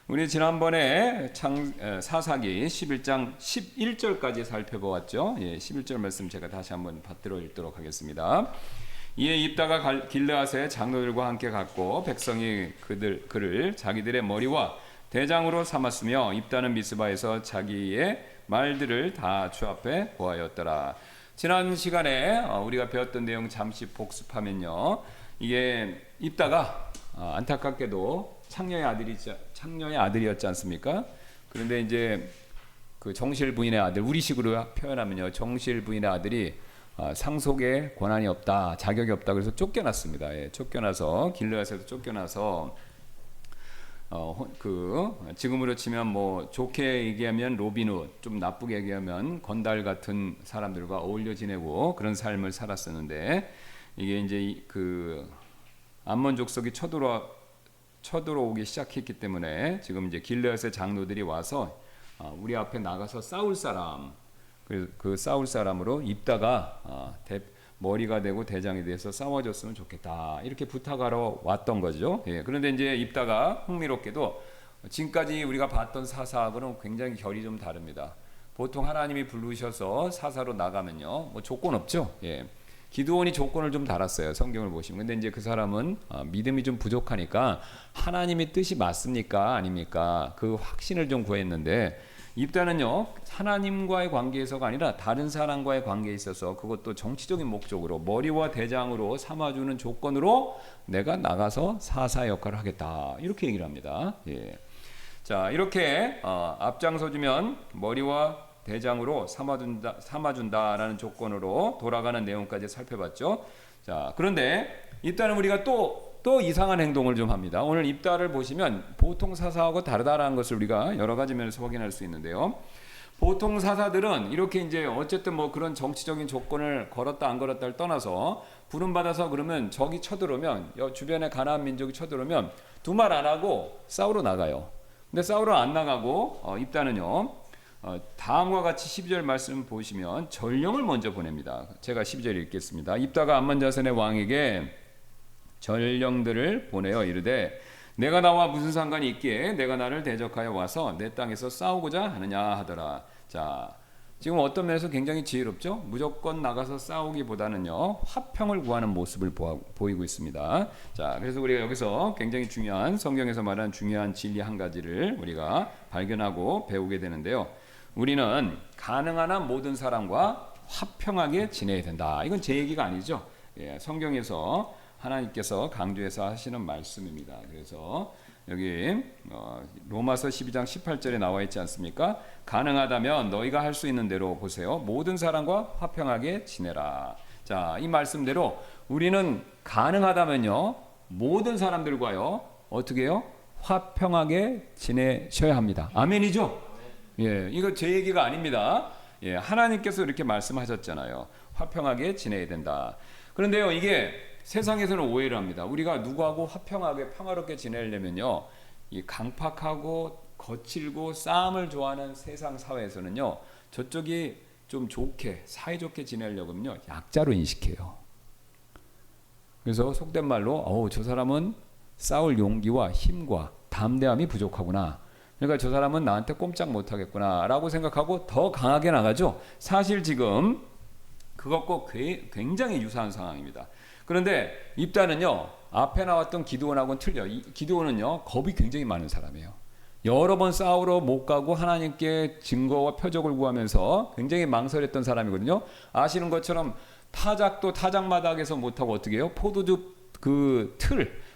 우리 지난번에 사사기 11장 11절까지 살펴보았죠. 11절 말씀 제가 다시 한번 받들어 읽도록 하겠습니다. 이에 입다가 길르앗의 장로들과 함께 갔고 백성이 그를 자기들의 머리와 대장으로 삼았으며 입다는 미스바에서 자기의 말들을 다 주 앞에 보하였더라. 지난 시간에 우리가 배웠던 내용 잠시 복습하면요, 이게 입다가 안타깝게도 창녀의 아들이었지 않습니까? 그런데 이제 그 정실 부인의 아들, 우리식으로 표현하면요, 정실 부인의 아들이 상속에 권한이 없다, 자격이 없다, 그래서 쫓겨났습니다. 쫓겨나서 길르앗에서 쫓겨나서 지금으로 치면 뭐 좋게 얘기하면 로빈훗, 좀 나쁘게 얘기하면 건달 같은 사람들과 어울려 지내고 그런 삶을 살았었는데, 이게 이제 그 암몬 족속이 쳐들어오기 시작했기 때문에 지금 이제 길르앗의 장로들이 와서 우리 앞에 나가서 싸울 사람, 그 싸울 사람으로 입다가 머리가 되고 대장이 돼서 싸워줬으면 좋겠다, 이렇게 부탁하러 왔던 거죠. 그런데 이제 입다가 흥미롭게도 지금까지 우리가 봤던 사사하고는 굉장히 결이 좀 다릅니다. 보통 하나님이 부르셔서 사사로 나가면요, 뭐 조건 없죠. 기드온이 조건을 좀 달았어요, 성경을 보시면. 근데 이제 그 사람은 믿음이 좀 부족하니까 하나님의 뜻이 맞습니까 아닙니까, 그 확신을 좀 구했는데, 입다는요, 하나님과의 관계에서가 아니라 다른 사람과의 관계에 있어서, 그것도 정치적인 목적으로 머리와 대장으로 삼아주는 조건으로 내가 나가서 사사 역할을 하겠다, 이렇게 얘기를 합니다. 자, 이렇게 앞장서주면 머리와 대장으로 삼아준다라는 조건으로 돌아가는 내용까지 살펴봤죠. 자, 그런데 입다는 우리가 또 이상한 행동을 좀 합니다. 오늘 입다를 보시면 보통 사사하고 다르다라는 것을 우리가 여러 가지 면에서 확인할 수 있는데요. 보통 사사들은 이렇게 이제 어쨌든 뭐 그런 정치적인 조건을 걸었다 안 걸었다를 떠나서 부름받아서 그러면 적이 쳐들어오면, 주변에 가나안 민족이 쳐들어오면 두 말 안 하고 싸우러 나가요. 근데 싸우러 안 나가고 입다는요, 다음과 같이 12절 말씀 보시면 전령을 먼저 보냅니다. 제가 12절 읽겠습니다. 입다가 암몬 자손의 왕에게 전령들을 보내어 이르되, 내가 나와 무슨 상관이 있기에 내가 나를 대적하여 와서 내 땅에서 싸우고자 하느냐 하더라. 자, 지금 어떤 면에서 굉장히 지혜롭죠. 무조건 나가서 싸우기보다는요, 화평을 구하는 모습을 보이고 있습니다. 자, 그래서 우리가 여기서 굉장히 중요한, 성경에서 말하는 중요한 진리 한 가지를 우리가 발견하고 배우게 되는데요. 우리는 가능한 한 모든 사람과 화평하게 지내야 된다. 이건 제 얘기가 아니죠. 성경에서 하나님께서 강조해서 하시는 말씀입니다. 그래서 여기 로마서 12장 18절에 나와 있지 않습니까? 가능하다면 너희가 할 수 있는 대로, 보세요, 모든 사람과 화평하게 지내라. 자, 이 말씀대로 우리는 가능하다면요, 모든 사람들과요, 어떻게 해요? 화평하게 지내셔야 합니다. 아멘이죠? 이거 제 얘기가 아닙니다. 하나님께서 이렇게 말씀하셨잖아요. 화평하게 지내야 된다. 그런데요, 이게 세상에서는 오해를 합니다. 우리가 누구하고 화평하게 평화롭게 지내려면요, 이 강팍하고 거칠고 싸움을 좋아하는 세상 사회에서는요, 저쪽이 좀 좋게, 사이좋게 지내려면요, 약자로 인식해요. 그래서 속된 말로 저 사람은 싸울 용기와 힘과 담대함이 부족하구나, 그러니까 저 사람은 나한테 꼼짝 못하겠구나 라고 생각하고 더 강하게 나가죠. 사실 지금 그것과 굉장히 유사한 상황입니다. 그런데 입다는요, 앞에 나왔던 기드온하고는 틀려. 기드온은요, 겁이 굉장히 많은 사람이에요. 여러 번 싸우러 못 가고 하나님께 증거와 표적을 구하면서 굉장히 망설였던 사람이거든요. 아시는 것처럼 타작도 타작마당에서 못하고 어떻게 해요? 포도주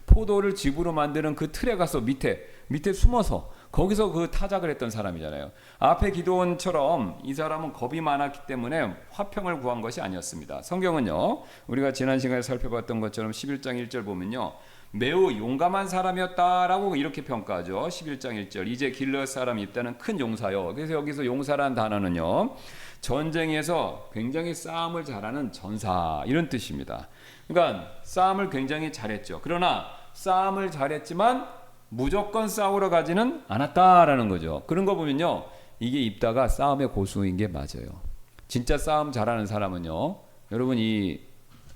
포도를 즙으로 만드는 그 틀에 가서 밑에 숨어서 거기서 그 타작을 했던 사람이잖아요. 앞에 기드온처럼 이 사람은 겁이 많았기 때문에 화평을 구한 것이 아니었습니다. 성경은요, 우리가 지난 시간에 살펴봤던 것처럼 11장 1절 보면요, 매우 용감한 사람이었다라고 이렇게 평가하죠. 11장 1절, 이제 길르앗 사람이 입다는 큰 용사요. 그래서 여기서 용사라는 단어는요, 전쟁에서 굉장히 싸움을 잘하는 전사, 이런 뜻입니다. 그러니까 싸움을 굉장히 잘했죠. 그러나 싸움을 잘했지만 무조건 싸우러 가지는 않았다라는 거죠. 그런 거 보면요, 이게 입다가 싸움의 고수인 게 맞아요. 진짜 싸움 잘하는 사람은요, 여러분 이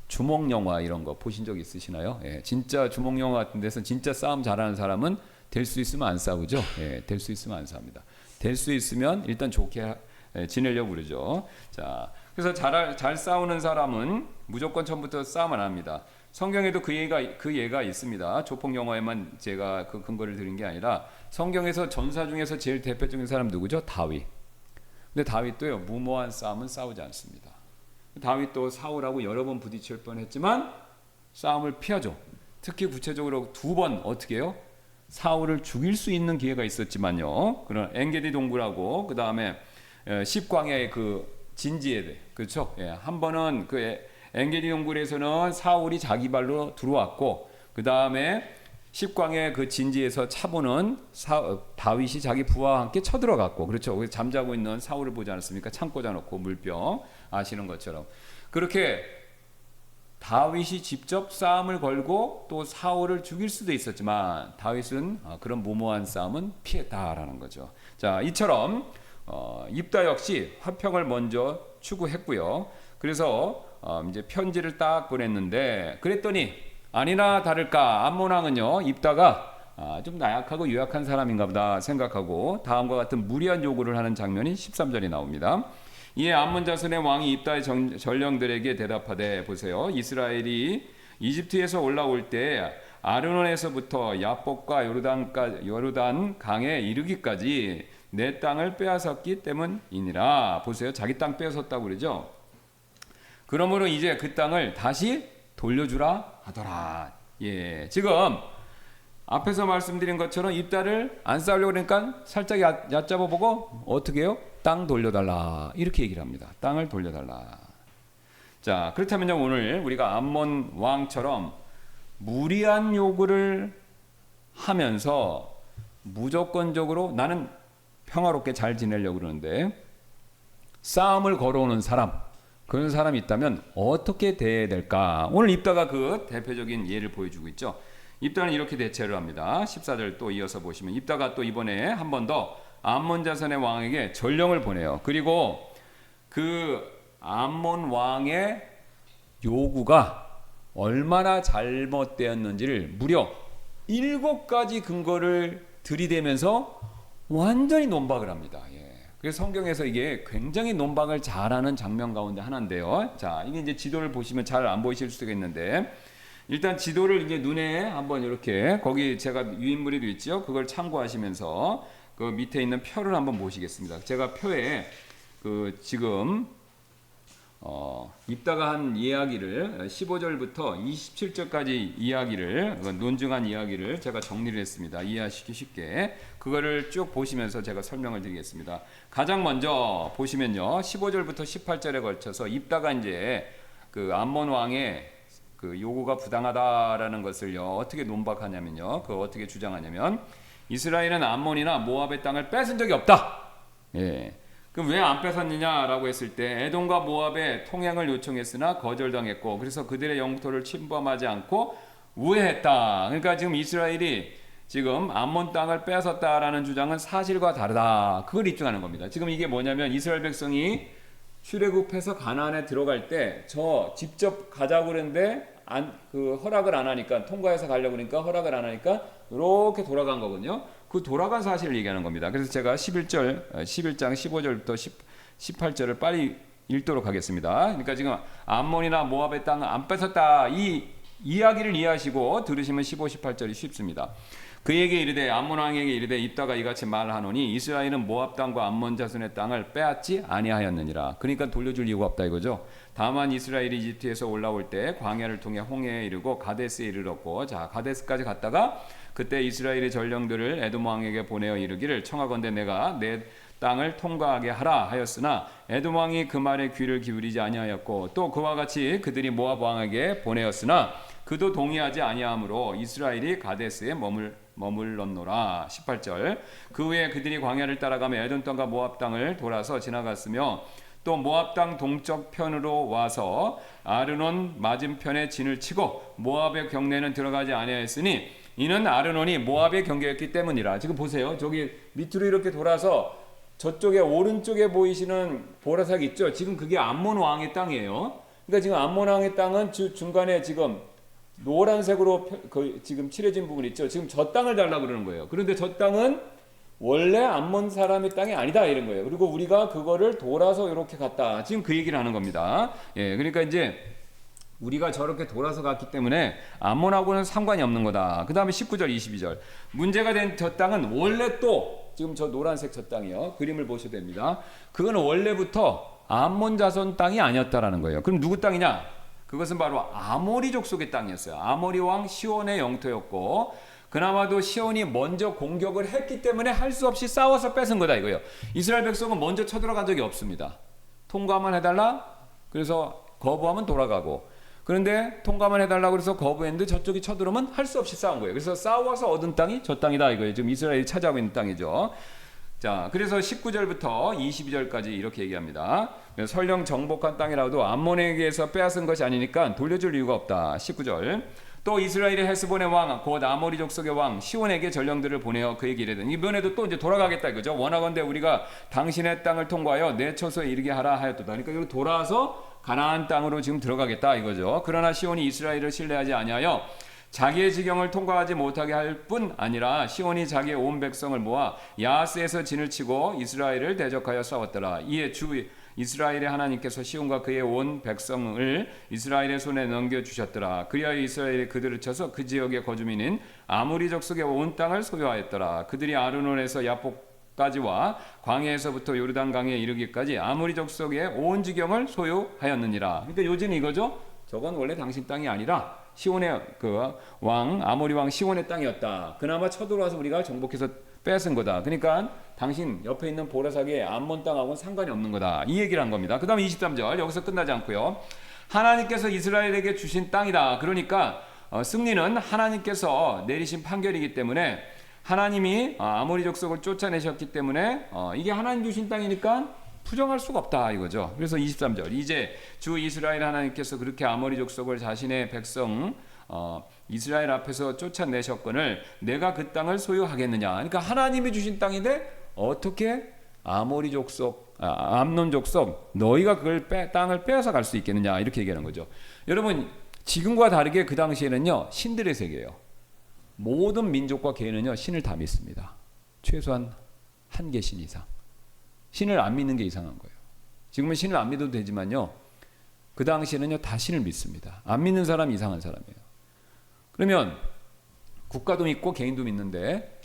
주목 영화 이런 거 보신 적 있으시나요? 진짜 주목 영화 같은 데서 진짜 싸움 잘하는 사람은 될 수 있으면 안 싸우죠. 예, 될 수 있으면 안 싸웁니다. 될 수 있으면 일단 좋게 지내려고 그러죠. 자, 그래서 잘 싸우는 사람은 무조건 처음부터 싸움 안 합니다. 성경에도 그 예가 있습니다. 조폭 영화에만 제가 그 근거를 드린 게 아니라 성경에서 전사 중에서 제일 대표적인 사람 누구죠? 다윗. 근데 다윗도요, 무모한 싸움은 싸우지 않습니다. 다윗도 사울하고 여러 번 부딪힐 뻔했지만 싸움을 피하죠. 특히 구체적으로 2번 어떻게 해요? 사울을 죽일 수 있는 기회가 있었지만요. 그런 엔게디 동굴하고 그 다음에 10광야의 그 진지에 그렇죠? 예, 한 번은 그 엔게디 동굴에서는 사울이 자기 발로 들어왔고 그 다음에 10광야의 그 진지에서 차보는 다윗이 자기 부하와 함께 쳐들어갔고 그렇죠? 잠자고 있는 사울을 보지 않았습니까? 창 꽂아놓고 물병 아시는 것처럼 그렇게 다윗이 직접 싸움을 걸고 또 사울을 죽일 수도 있었지만 다윗은 그런 무모한 싸움은 피했다라는 거죠. 자, 이처럼 입다 역시 화평을 먼저 추구했고요. 그래서 이제 편지를 딱 보냈는데 그랬더니 아니나 다를까 암몬 왕은요 입다가 좀 나약하고 유약한 사람인가 보다 생각하고 다음과 같은 무리한 요구를 하는 장면이 13절에 나옵니다. 이에 암몬 자손의 왕이 입다의 전령들에게 대답하되 보세요. 이스라엘이 이집트에서 올라올 때 아르논에서부터 야복과 요르단 강에 이르기까지 내 땅을 빼앗았기 때문이니라. 보세요. 자기 땅 빼앗았다고 그러죠. 그러므로 이제 그 땅을 다시 돌려주라 하더라. 예, 지금 앞에서 말씀드린 것처럼 입다를 안 싸우려고 그러니까 살짝 얕잡아 보고 어떻게 해요? 땅 돌려달라 이렇게 얘기를 합니다. 땅을 돌려달라. 자, 그렇다면요 오늘 우리가 암몬 왕처럼 무리한 요구를 하면서 무조건적으로 나는 평화롭게 잘 지내려고 그러는데 싸움을 걸어오는 사람 그런 사람이 있다면 어떻게 대해야 될까? 오늘 입다가 그 대표적인 예를 보여주고 있죠. 입다는 이렇게 대체를 합니다. 14절 또 이어서 보시면 입다가 또 이번에 한 번 더 암몬 자손의 왕에게 전령을 보내요. 그리고 그 암몬 왕의 요구가 얼마나 잘못되었는지를 무려 7가지 근거를 들이대면서 완전히 논박을 합니다. 예. 그래서 성경에서 이게 굉장히 논박을 잘하는 장면 가운데 하나인데요. 자, 이게 이제 지도를 보시면 잘 안 보이실 수가 있는데 일단 지도를 이제 눈에 한번 이렇게 거기 제가 유인물에도 있죠. 그걸 참고하시면서 그 밑에 있는 표를 한번 보시겠습니다. 제가 표에 그 지금 입다가 한 이야기를 15절부터 27절까지 이야기를 논증한 이야기를 제가 정리를 했습니다. 이해하시기 쉽게 그거를 쭉 보시면서 제가 설명을 드리겠습니다. 가장 먼저 보시면요 15절부터 18절에 걸쳐서 입다가 이제 그 암몬 왕의 그 요구가 부당하다라는 것을요 어떻게 논박하냐면요 그거 어떻게 주장하냐면 이스라엘은 암몬이나 모압의 땅을 뺏은 적이 없다. 예. 그럼 왜 안 뺏었느냐라고 했을 때 에돔과 모압의 통행을 요청했으나 거절당했고 그래서 그들의 영토를 침범하지 않고 우회했다. 그러니까 지금 이스라엘이 지금 암몬 땅을 뺏었다라는 주장은 사실과 다르다. 그걸 입증하는 겁니다. 지금 이게 뭐냐면 이스라엘 백성이 출애굽해서 가나안에 들어갈 때 저 직접 가자고 그랬는데 그 허락을 안 하니까 통과해서 가려고 그러니까 허락을 안 하니까 이렇게 돌아간 거거든요. 그 돌아간 사실을 얘기하는 겁니다. 그래서 제가 11장 15절부터 18절을 빨리 읽도록 하겠습니다. 그러니까 지금 암몬이나 모압의 땅을 안 뺏었다 이 이야기를 이해하시고 들으시면 15, 18절이 쉽습니다. 그에게 이르되 암몬 왕에게 이르되 입다가 이같이 말하노니 이스라엘은 모압 땅과 암몬 자손의 땅을 빼앗지 아니하였느니라. 그러니까 돌려줄 이유가 없다 이거죠. 다만 이스라엘이 이집트에서 올라올 때 광야를 통해 홍해에 이르고 가데스에 이르렀고 자 가데스까지 갔다가 그때 이스라엘의 전령들을 에돔 왕에게 보내어 이르기를 청하건대 내가 내 땅을 통과하게 하라 하였으나 에돔 왕이 그 말에 귀를 기울이지 아니하였고 또 그와 같이 그들이 모압 왕에게 보내었으나 그도 동의하지 아니하므로 이스라엘이 가데스에 머물렀노라. 18절 그 후에 그들이 광야를 따라가며 에돔 땅과 모압 땅을 돌아서 지나갔으며 또 모압 땅 동쪽 편으로 와서 아르논 맞은편에 진을 치고 모압의 경내는 들어가지 아니하였으니 이는 아르논이 모압의 경계였기 때문이라. 지금 보세요. 저기 밑으로 이렇게 돌아서 저쪽에 오른쪽에 보이시는 보라색 있죠. 지금 그게 암몬 왕의 땅이에요. 그러니까 지금 암몬 왕의 땅은 중간에 지금 노란색으로 지금 칠해진 부분 있죠. 지금 저 땅을 달라고 그러는 거예요. 그런데 저 땅은 원래 암몬 사람의 땅이 아니다 이런 거예요. 그리고 우리가 그거를 돌아서 이렇게 갔다. 지금 그 얘기를 하는 겁니다. 예, 그러니까 이제 우리가 저렇게 돌아서 갔기 때문에 암몬하고는 상관이 없는 거다. 그 다음에 19절 22절 문제가 된 저 땅은 원래 또 지금 저 노란색 저 땅이요. 그림을 보셔야 됩니다. 그거는 원래부터 암몬 자손 땅이 아니었다라는 거예요. 그럼 누구 땅이냐? 그것은 바로 아모리 족속의 땅이었어요. 아모리 왕 시온의 영토였고 그나마도 시온이 먼저 공격을 했기 때문에 할 수 없이 싸워서 뺏은 거다 이거예요. 이스라엘 백성은 먼저 쳐들어간 적이 없습니다. 통과만 해달라? 그래서 거부하면 돌아가고 그런데 통과만 해달라고 그래서 거부했는데 저쪽이 쳐들어오면 할 수 없이 싸운 거예요. 그래서 싸워서 얻은 땅이 저 땅이다 이거예요. 지금 이스라엘이 차지하고 있는 땅이죠. 자, 그래서 19절부터 22절까지 이렇게 얘기합니다. 설령 정복한 땅이라도 암몬에게서 빼앗은 것이 아니니까 돌려줄 이유가 없다. 19절 또 이스라엘의 헤스본의 왕 곧 아모리 족속의 왕 시온에게 전령들을 보내어 그에게 이르되 이번에도 또 이제 돌아가겠다 이거죠. 원하건대 우리가 당신의 땅을 통과하여 내 처소에 이르게 하라 하였도다. 그러니까 여기 돌아와서 가나안 땅으로 지금 들어가겠다 이거죠. 그러나 시온이 이스라엘을 신뢰하지 아니하여 자기의 지경을 통과하지 못하게 할 뿐 아니라 시온이 자기의 온 백성을 모아 야하스에서 진을 치고 이스라엘을 대적하여 싸웠더라. 이에 주 이스라엘의 하나님께서 시온과 그의 온 백성을 이스라엘의 손에 넘겨주셨더라. 그리하여 이스라엘이 그들을 쳐서 그 지역의 거주민인 아모리 족속의 온 땅을 소유하였더라. 그들이 아르논에서 야복까지와 광야에서부터 요르단강에 이르기까지 아모리 족속의 온 지경을 소유하였느니라. 그러니까 요즘 이거죠. 저건 원래 당신 땅이 아니라 시온의 그 왕 아모리 왕 시온의 땅이었다. 그나마 쳐들어와서 우리가 정복해서 뺏은 거다. 그러니까 당신 옆에 있는 보라삭의 암몬 땅하고는 상관이 없는 거다. 이 얘기를 한 겁니다. 그 다음에 23절 여기서 끝나지 않고요. 하나님께서 이스라엘에게 주신 땅이다. 그러니까 승리는 하나님께서 내리신 판결이기 때문에 하나님이 아모리 족속을 쫓아내셨기 때문에 이게 하나님 주신 땅이니까 부정할 수가 없다 이거죠. 그래서 23절 이제 주 이스라엘 하나님께서 그렇게 아모리 족속을 자신의 백성 이스라엘 앞에서 쫓아내셨거늘 내가 그 땅을 소유하겠느냐. 그러니까 하나님이 주신 땅인데 어떻게 아모리 족속 암논 족속 너희가 그걸 땅을 빼앗아 갈 수 있겠느냐 이렇게 얘기하는 거죠. 여러분 지금과 다르게 그 당시에는요 신들의 세계예요. 모든 민족과 개인은요 신을 다 믿습니다. 최소한 한 개 신 이상. 신을 안 믿는 게 이상한 거예요. 지금은 신을 안 믿어도 되지만요 그 당시에는요 다 신을 믿습니다. 안 믿는 사람이 이상한 사람이에요. 그러면 국가도 믿고 개인도 믿는데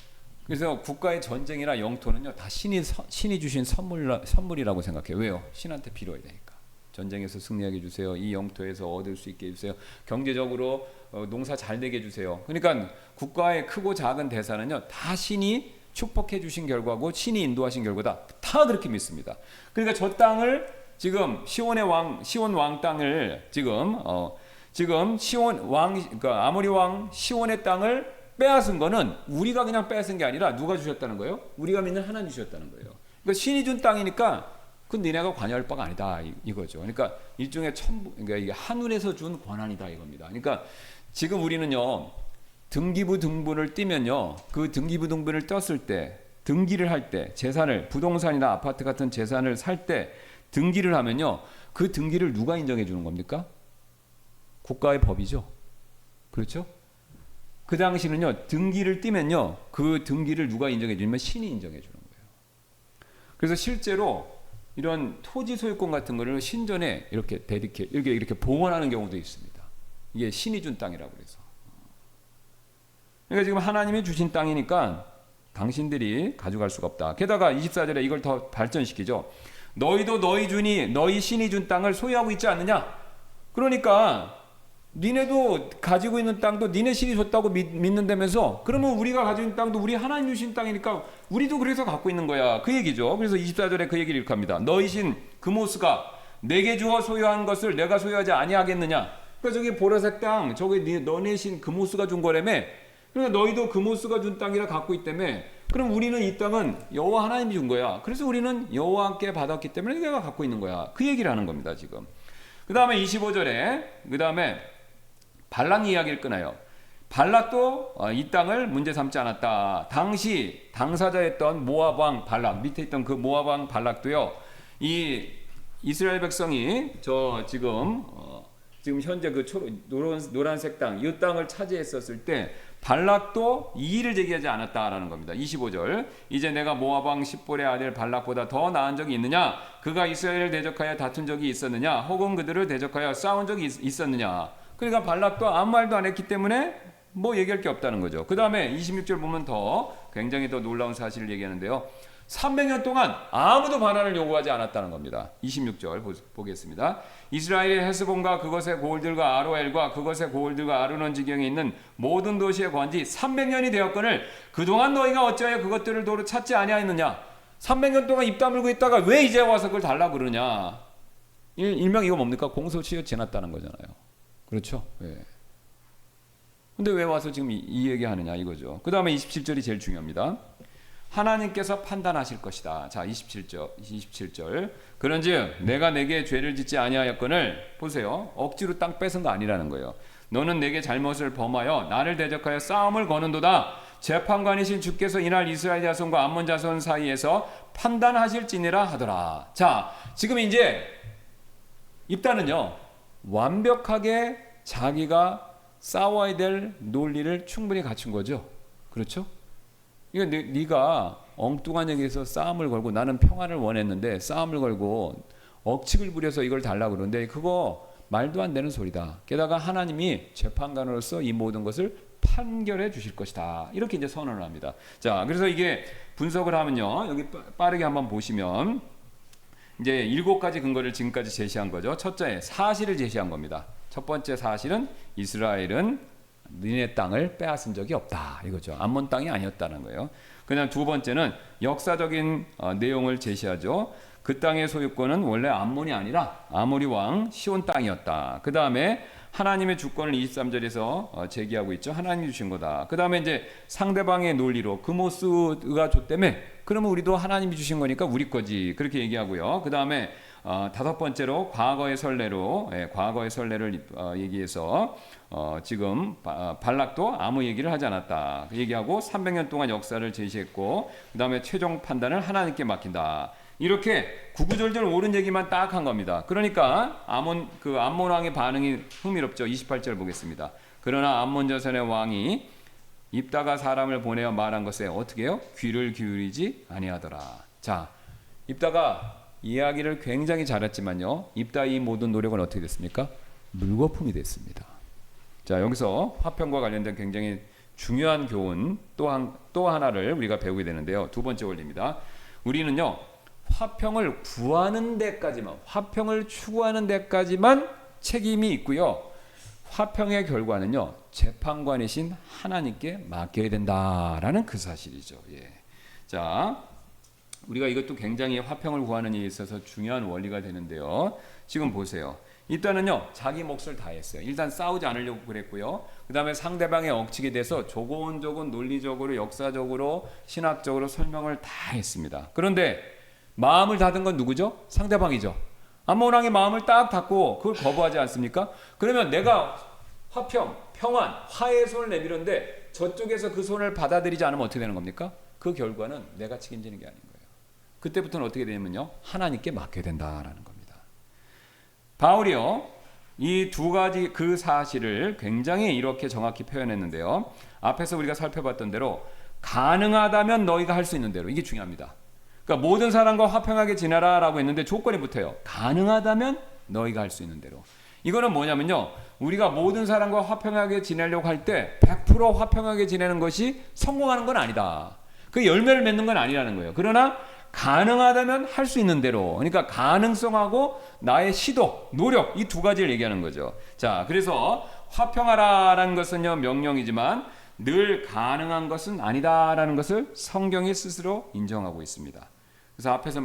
그래서 국가의 전쟁이나 영토는요 다 신이 주신 선물이라고 생각해요. 왜요? 신한테 빌어야 되니까. 전쟁에서 승리하게 해주세요. 이 영토에서 얻을 수 있게 해주세요. 경제적으로 농사 잘 되게 해주세요. 그러니까 국가의 크고 작은 대사는요 다 신이 축복해 주신 결과고 신이 인도하신 결과다. 다 그렇게 믿습니다. 그러니까 저 땅을 지금 시온 왕 땅을 지금 시온 왕 그러니까 아모리 왕 시온의 땅을 빼앗은 거는 우리가 그냥 빼앗은 게 아니라 누가 주셨다는 거예요? 우리가 믿는 하나님 주셨다는 거예요. 그러니까 신이 준 땅이니까 그 니네가 관여할 바가 아니다 이거죠. 그러니까 일종의 그러니까 이게 하늘에서 준 권한이다 이겁니다. 그러니까 지금 우리는요 등기부 등본을 띄면요 그 등기부 등본을 떴을 때 등기를 할 때 재산을 부동산이나 아파트 같은 재산을 살 때 등기를 하면요 그 등기를 누가 인정해 주는 겁니까? 국가의 법이죠. 그렇죠? 그 당시는요 등기를 띄면요 그 등기를 누가 인정해 주냐면 신이 인정해 주는 거예요. 그래서 실제로 이런 토지 소유권 같은 거를 신전에 이렇게 이렇게 봉헌하는 경우도 있습니다. 이게 신이 준 땅이라고 그래서. 그러니까 지금 하나님이 주신 땅이니까 당신들이 가져갈 수가 없다. 게다가 24절에 이걸 더 발전시키죠. 너희도 너희 신이 준 땅을 소유하고 있지 않느냐? 그러니까 니네도 가지고 있는 땅도 니네 신이 줬다고 믿는다면서 그러면 우리가 가지고 있는 땅도 우리 하나님 주신 땅이니까 우리도 그래서 갖고 있는 거야. 그 얘기죠. 그래서 24절에 그 얘기를 이렇게 합니다. 너희 신 그모스가 내게 주어 소유한 것을 내가 소유하지 아니하겠느냐? 그러니까 저기 보라색 땅 저기 너네 신 그모스가 준 거라며. 그러니까 너희도 그모스가 준 땅이라 갖고 있다며. 그럼 우리는 이 땅은 여호와 하나님이 준 거야. 그래서 우리는 여호와께 받았기 때문에 내가 갖고 있는 거야. 그 얘기를 하는 겁니다 지금. 그 다음에 25절에 그 다음에 발락 이야기를 끊어요. 발락도 이 땅을 문제 삼지 않았다. 당시 당사자였던 모압 왕 발락 밑에 있던 그 모압 왕 발락도요. 이 이스라엘 백성이 저 지금 지금 현재 그 노란색 땅, 이 땅을 차지했었을 때 발락도 이의를 제기하지 않았다라는 겁니다. 25절. 이제 내가 모압 왕 십볼의 아들 발락보다 더 나은 적이 있느냐? 그가 이스라엘을 대적하여 다툰 적이 있었느냐? 혹은 그들을 대적하여 싸운 적이 있었느냐? 그러니까 발락도 아무 말도 안 했기 때문에 뭐 얘기할 게 없다는 거죠. 그 다음에 26절 보면 더 굉장히 더 놀라운 사실을 얘기하는데요. 300년 동안 아무도 반환을 요구하지 않았다는 겁니다. 26절 보겠습니다. 이스라엘의 헤스본과 그것의 고을들과 아로엘과 그것의 고을들과 아르논 지경에 있는 모든 도시의 관지 300년이 되었거늘 그동안 너희가 어찌하여 그것들을 도로 찾지 아니하였느냐? 300년 동안 입 다물고 있다가 왜 이제 와서 그걸 달라 그러냐? 일명 이거 뭡니까? 공소시효 지났다는 거잖아요. 그렇죠? 예. 근데 왜 와서 지금 이 얘기하느냐 이거죠. 그 다음에 27절이 제일 중요합니다. 하나님께서 판단하실 것이다. 자, 27절. 그런즉 내가 내게 죄를 짓지 아니하였거늘 보세요. 억지로 땅 뺏은 거 아니라는 거예요. 너는 내게 잘못을 범하여 나를 대적하여 싸움을 거는도다. 재판관이신 주께서 이날 이스라엘 자손과 암몬 자손 사이에서 판단하실지니라 하더라. 자, 지금 이제 입다는요 완벽하게 자기가 싸워야 될 논리를 충분히 갖춘 거죠. 그렇죠? 이거 네가 엉뚱한 얘기에서 싸움을 걸고 나는 평화를 원했는데 싸움을 걸고 억측을 부려서 이걸 달라고 그러는데 그거 말도 안 되는 소리다. 게다가 하나님이 재판관으로서 이 모든 것을 판결해 주실 것이다. 이렇게 이제 선언을 합니다. 자, 그래서 이게 분석을 하면요. 여기 빠르게 한번 보시면 이제 7가지 근거를 지금까지 제시한 거죠. 첫째, 사실을 제시한 겁니다. 첫 번째 사실은 이스라엘은 니네 땅을 빼앗은 적이 없다 이거죠. 암몬 땅이 아니었다는 거예요. 그다음 두 번째는 역사적인 내용을 제시하죠. 그 땅의 소유권은 원래 암몬이 아니라 아모리 왕 시온 땅이었다. 그 다음에 하나님의 주권을 23절에서 제기하고 있죠. 하나님이 주신 거다. 그 다음에 이제 상대방의 논리로 그모스가 줬다며 그러면 우리도 하나님이 주신 거니까 우리 거지 그렇게 얘기하고요. 그 다음에 다섯 번째로 과거의 선례로 과거의 선례를 얘기해서 지금 발락도 아무 얘기를 하지 않았다 얘기하고 300년 동안 역사를 제시했고 그 다음에 최종 판단을 하나님께 맡긴다. 이렇게 구구절절 옳은 얘기만 딱 한 겁니다. 그러니까 암몬 왕의 반응이 흥미롭죠. 28절 보겠습니다. 그러나 암몬 자손의 왕이 입다가 사람을 보내어 말한 것에 어떻게 해요? 귀를 기울이지 아니하더라. 자, 입다가 이야기를 굉장히 잘했지만요. 입다의 모든 노력은 어떻게 됐습니까? 물거품이 됐습니다. 자, 여기서 화평과 관련된 굉장히 중요한 교훈 또 하나를 우리가 배우게 되는데요. 두 번째 원리입니다. 우리는요. 화평을 구하는 데까지만 화평을 추구하는 데까지만 책임이 있고요. 화평의 결과는요. 재판관이신 하나님께 맡겨야 된다라는 그 사실이죠. 예. 자, 우리가 이것도 굉장히 화평을 구하는 일에 있어서 중요한 원리가 되는데요. 지금 보세요. 일단은요. 자기 몫을 다했어요. 일단 싸우지 않으려고 그랬고요. 그 다음에 상대방의 억측에 대해서 조곤조곤 논리적으로 역사적으로 신학적으로 설명을 다 했습니다. 그런데 마음을 닫은 건 누구죠? 상대방이죠. 암몬 왕의 마음을 딱 닫고 그걸 거부하지 않습니까? 그러면 내가 화평, 평안, 화해의 손을 내밀었는데 저쪽에서 그 손을 받아들이지 않으면 어떻게 되는 겁니까? 그 결과는 내가 책임지는 게 아닌 거예요. 그때부터는 어떻게 되냐면요. 하나님께 맡겨야 된다라는 겁니다. 바울이요. 이 두 가지 그 사실을 굉장히 이렇게 정확히 표현했는데요. 앞에서 우리가 살펴봤던 대로 가능하다면 너희가 할 수 있는 대로 이게 중요합니다. 그러니까 모든 사람과 화평하게 지내라라고 했는데 조건이 붙어요. 가능하다면 너희가 할 수 있는 대로. 이거는 뭐냐면요. 우리가 모든 사람과 화평하게 지내려고 할 때 100% 화평하게 지내는 것이 성공하는 건 아니다. 그 열매를 맺는 건 아니라는 거예요. 그러나 가능하다면 할 수 있는 대로. 그러니까 가능성하고 나의 시도, 노력 이 두 가지를 얘기하는 거죠. 자, 그래서 화평하라라는 것은요 명령이지만 늘 가능한 것은 아니다라는 것을 성경이 스스로 인정하고 있습니다. 그래서 앞에서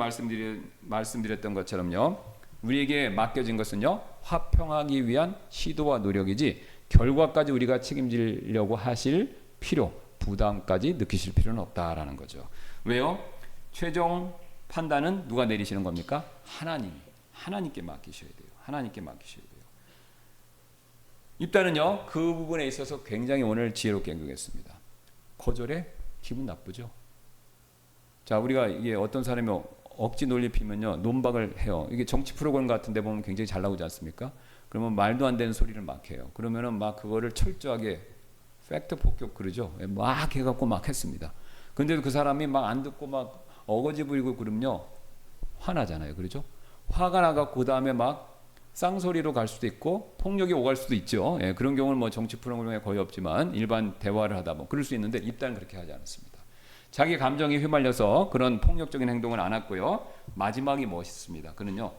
말씀드렸던 것처럼요. 우리에게 맡겨진 것은요. 화평하기 위한 시도와 노력이지 결과까지 우리가 책임지려고 하실 필요, 부담까지 느끼실 필요는 없다라는 거죠. 왜요? 최종 판단은 누가 내리시는 겁니까? 하나님께 맡기셔야 돼요. 하나님께 맡기셔야 돼요. 입다는요. 그 부분에 있어서 굉장히 오늘 지혜롭게 행동했습니다. 거절해? 기분 나쁘죠? 자, 우리가 이게 어떤 사람이 억지 논리 피면요 논박을 해요. 이게 정치 프로그램 같은 데 보면 굉장히 잘 나오지 않습니까? 그러면 말도 안 되는 소리를 막 해요. 그러면은 막 그거를 철저하게 팩트 폭격 그러죠. 막 해갖고 막 했습니다. 근데도 그 사람이 막 안 듣고 막 어거지 부리고 그러면요, 화나잖아요. 그러죠? 화가 나갖고 그 다음에 막 쌍소리로 갈 수도 있고 폭력이 오갈 수도 있죠. 예, 그런 경우는 뭐 정치 프로그램에 거의 없지만 일반 대화를 하다 뭐 그럴 수 있는데 입단은 그렇게 하지 않았습니다. 자기 감정에 휘말려서 그런 폭력적인 행동을 안 했고요. 마지막이 멋있습니다. 그는요,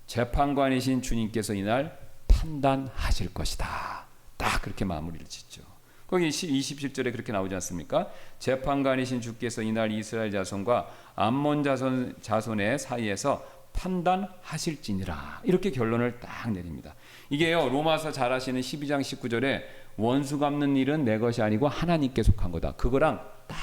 재판관이신 주님께서 이날 판단하실 것이다. 딱 그렇게 마무리를 짓죠. 거기 27절에 그렇게 나오지 않습니까? 재판관이신 주께서 이날 이스라엘 자손과 암몬 자손의 사이에서 판단하실지니라. 이렇게 결론을 딱 내립니다. 이게요, 로마서 잘 아시는 12장 19절에 원수 갚는 일은 내 것이 아니고 하나님께 속한 거다. 그거랑 딱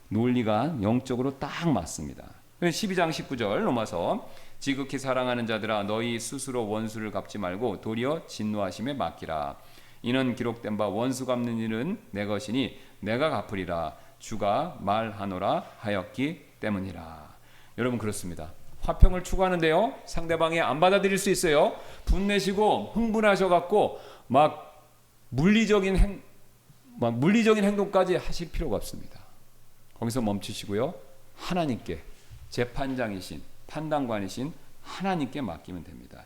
논리가 영적으로 딱 맞습니다. 12장 19절 로마서, 지극히 사랑하는 자들아 너희 스스로 원수를 갚지 말고 도리어 진노하심에 맡기라. 이는 기록된 바 원수 갚는 일은 내 것이니 내가 갚으리라. 주가 말하노라 하였기 때문이라. 여러분 그렇습니다. 화평을 추구하는데요, 상대방이 안 받아들일 수 있어요. 분내시고 흥분하셔갖고 막 물리적인 행동까지 하실 필요가 없습니다. 거기서 멈추시고요, 하나님께, 재판장이신 판단관이신 하나님께 맡기면 됩니다.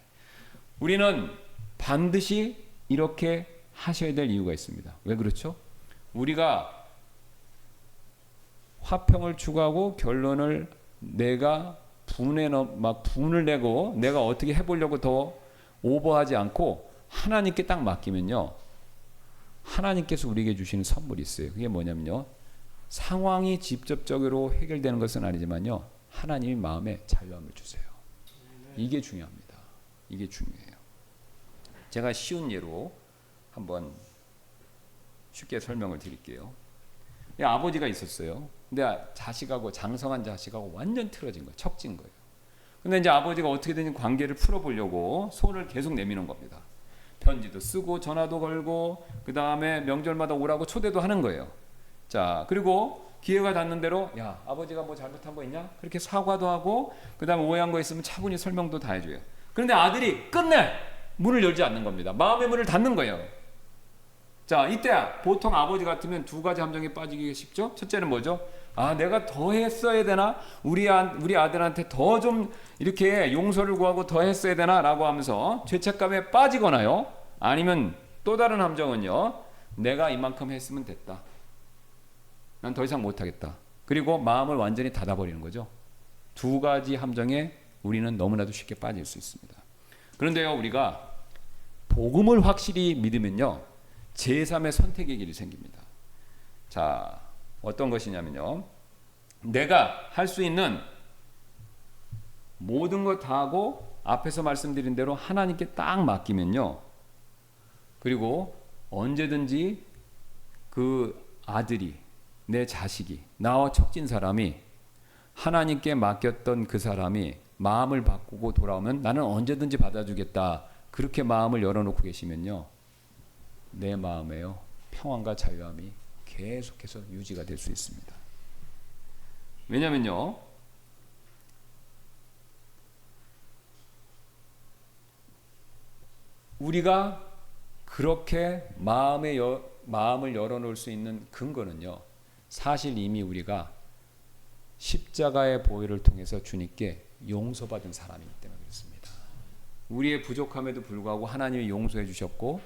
우리는 반드시 이렇게 하셔야 될 이유가 있습니다. 왜 그렇죠? 우리가 화평을 추구하고 결론을 내가 분을 내고 내가 어떻게 해보려고 더 오버하지 않고 하나님께 딱 맡기면요, 하나님께서 우리에게 주시는 선물이 있어요. 그게 뭐냐면요, 상황이 직접적으로 해결되는 것은 아니지만요, 하나님이 마음에 자유함을 주세요. 이게 중요합니다. 이게 중요해요. 제가 쉬운 예로 한번 쉽게 설명을 드릴게요. 아버지가 있었어요. 근데 자식하고, 장성한 자식하고 완전 틀어진 거예요. 척진 거예요. 근데 이제 아버지가 어떻게든 관계를 풀어보려고 손을 계속 내미는 겁니다. 편지도 쓰고 전화도 걸고 그 다음에 명절마다 오라고 초대도 하는 거예요. 자, 그리고 기회가 닿는 대로, 야, 아버지가 뭐 잘못한 거 있냐? 그렇게 사과도 하고 그 다음에 오해한 거 있으면 차분히 설명도 다 해줘요. 그런데 아들이 끝내 문을 열지 않는 겁니다. 마음의 문을 닫는 거예요. 자, 이때 보통 아버지 같으면 두 가지 함정에 빠지기 쉽죠. 첫째는 뭐죠? 아, 내가 더 했어야 되나? 우리 아들한테 더 좀 이렇게 용서를 구하고 더 했어야 되나? 라고 하면서 죄책감에 빠지거나요. 아니면 또 다른 함정은요, 내가 이만큼 했으면 됐다. 난 더 이상 못하겠다. 그리고 마음을 완전히 닫아버리는 거죠. 두 가지 함정에 우리는 너무나도 쉽게 빠질 수 있습니다. 그런데요, 우리가 복음을 확실히 믿으면요, 제3의 선택의 길이 생깁니다. 자, 어떤 것이냐면요, 내가 할 수 있는 모든 것 다 하고 앞에서 말씀드린 대로 하나님께 딱 맡기면요, 그리고 언제든지 그 아들이, 내 자식이, 나와 척진 사람이, 하나님께 맡겼던 그 사람이 마음을 바꾸고 돌아오면 나는 언제든지 받아주겠다. 그렇게 마음을 열어놓고 계시면요, 내 마음에요, 평안과 자유함이 계속해서 유지가 될 수 있습니다. 왜냐면요, 우리가 그렇게 마음을 열어놓을 수 있는 근거는요, 사실 이미 우리가 십자가의 보혈을 통해서 주님께 용서받은 사람이기 때문에 그렇습니다. 우리의 부족함에도 불구하고 하나님이 용서해 주셨고,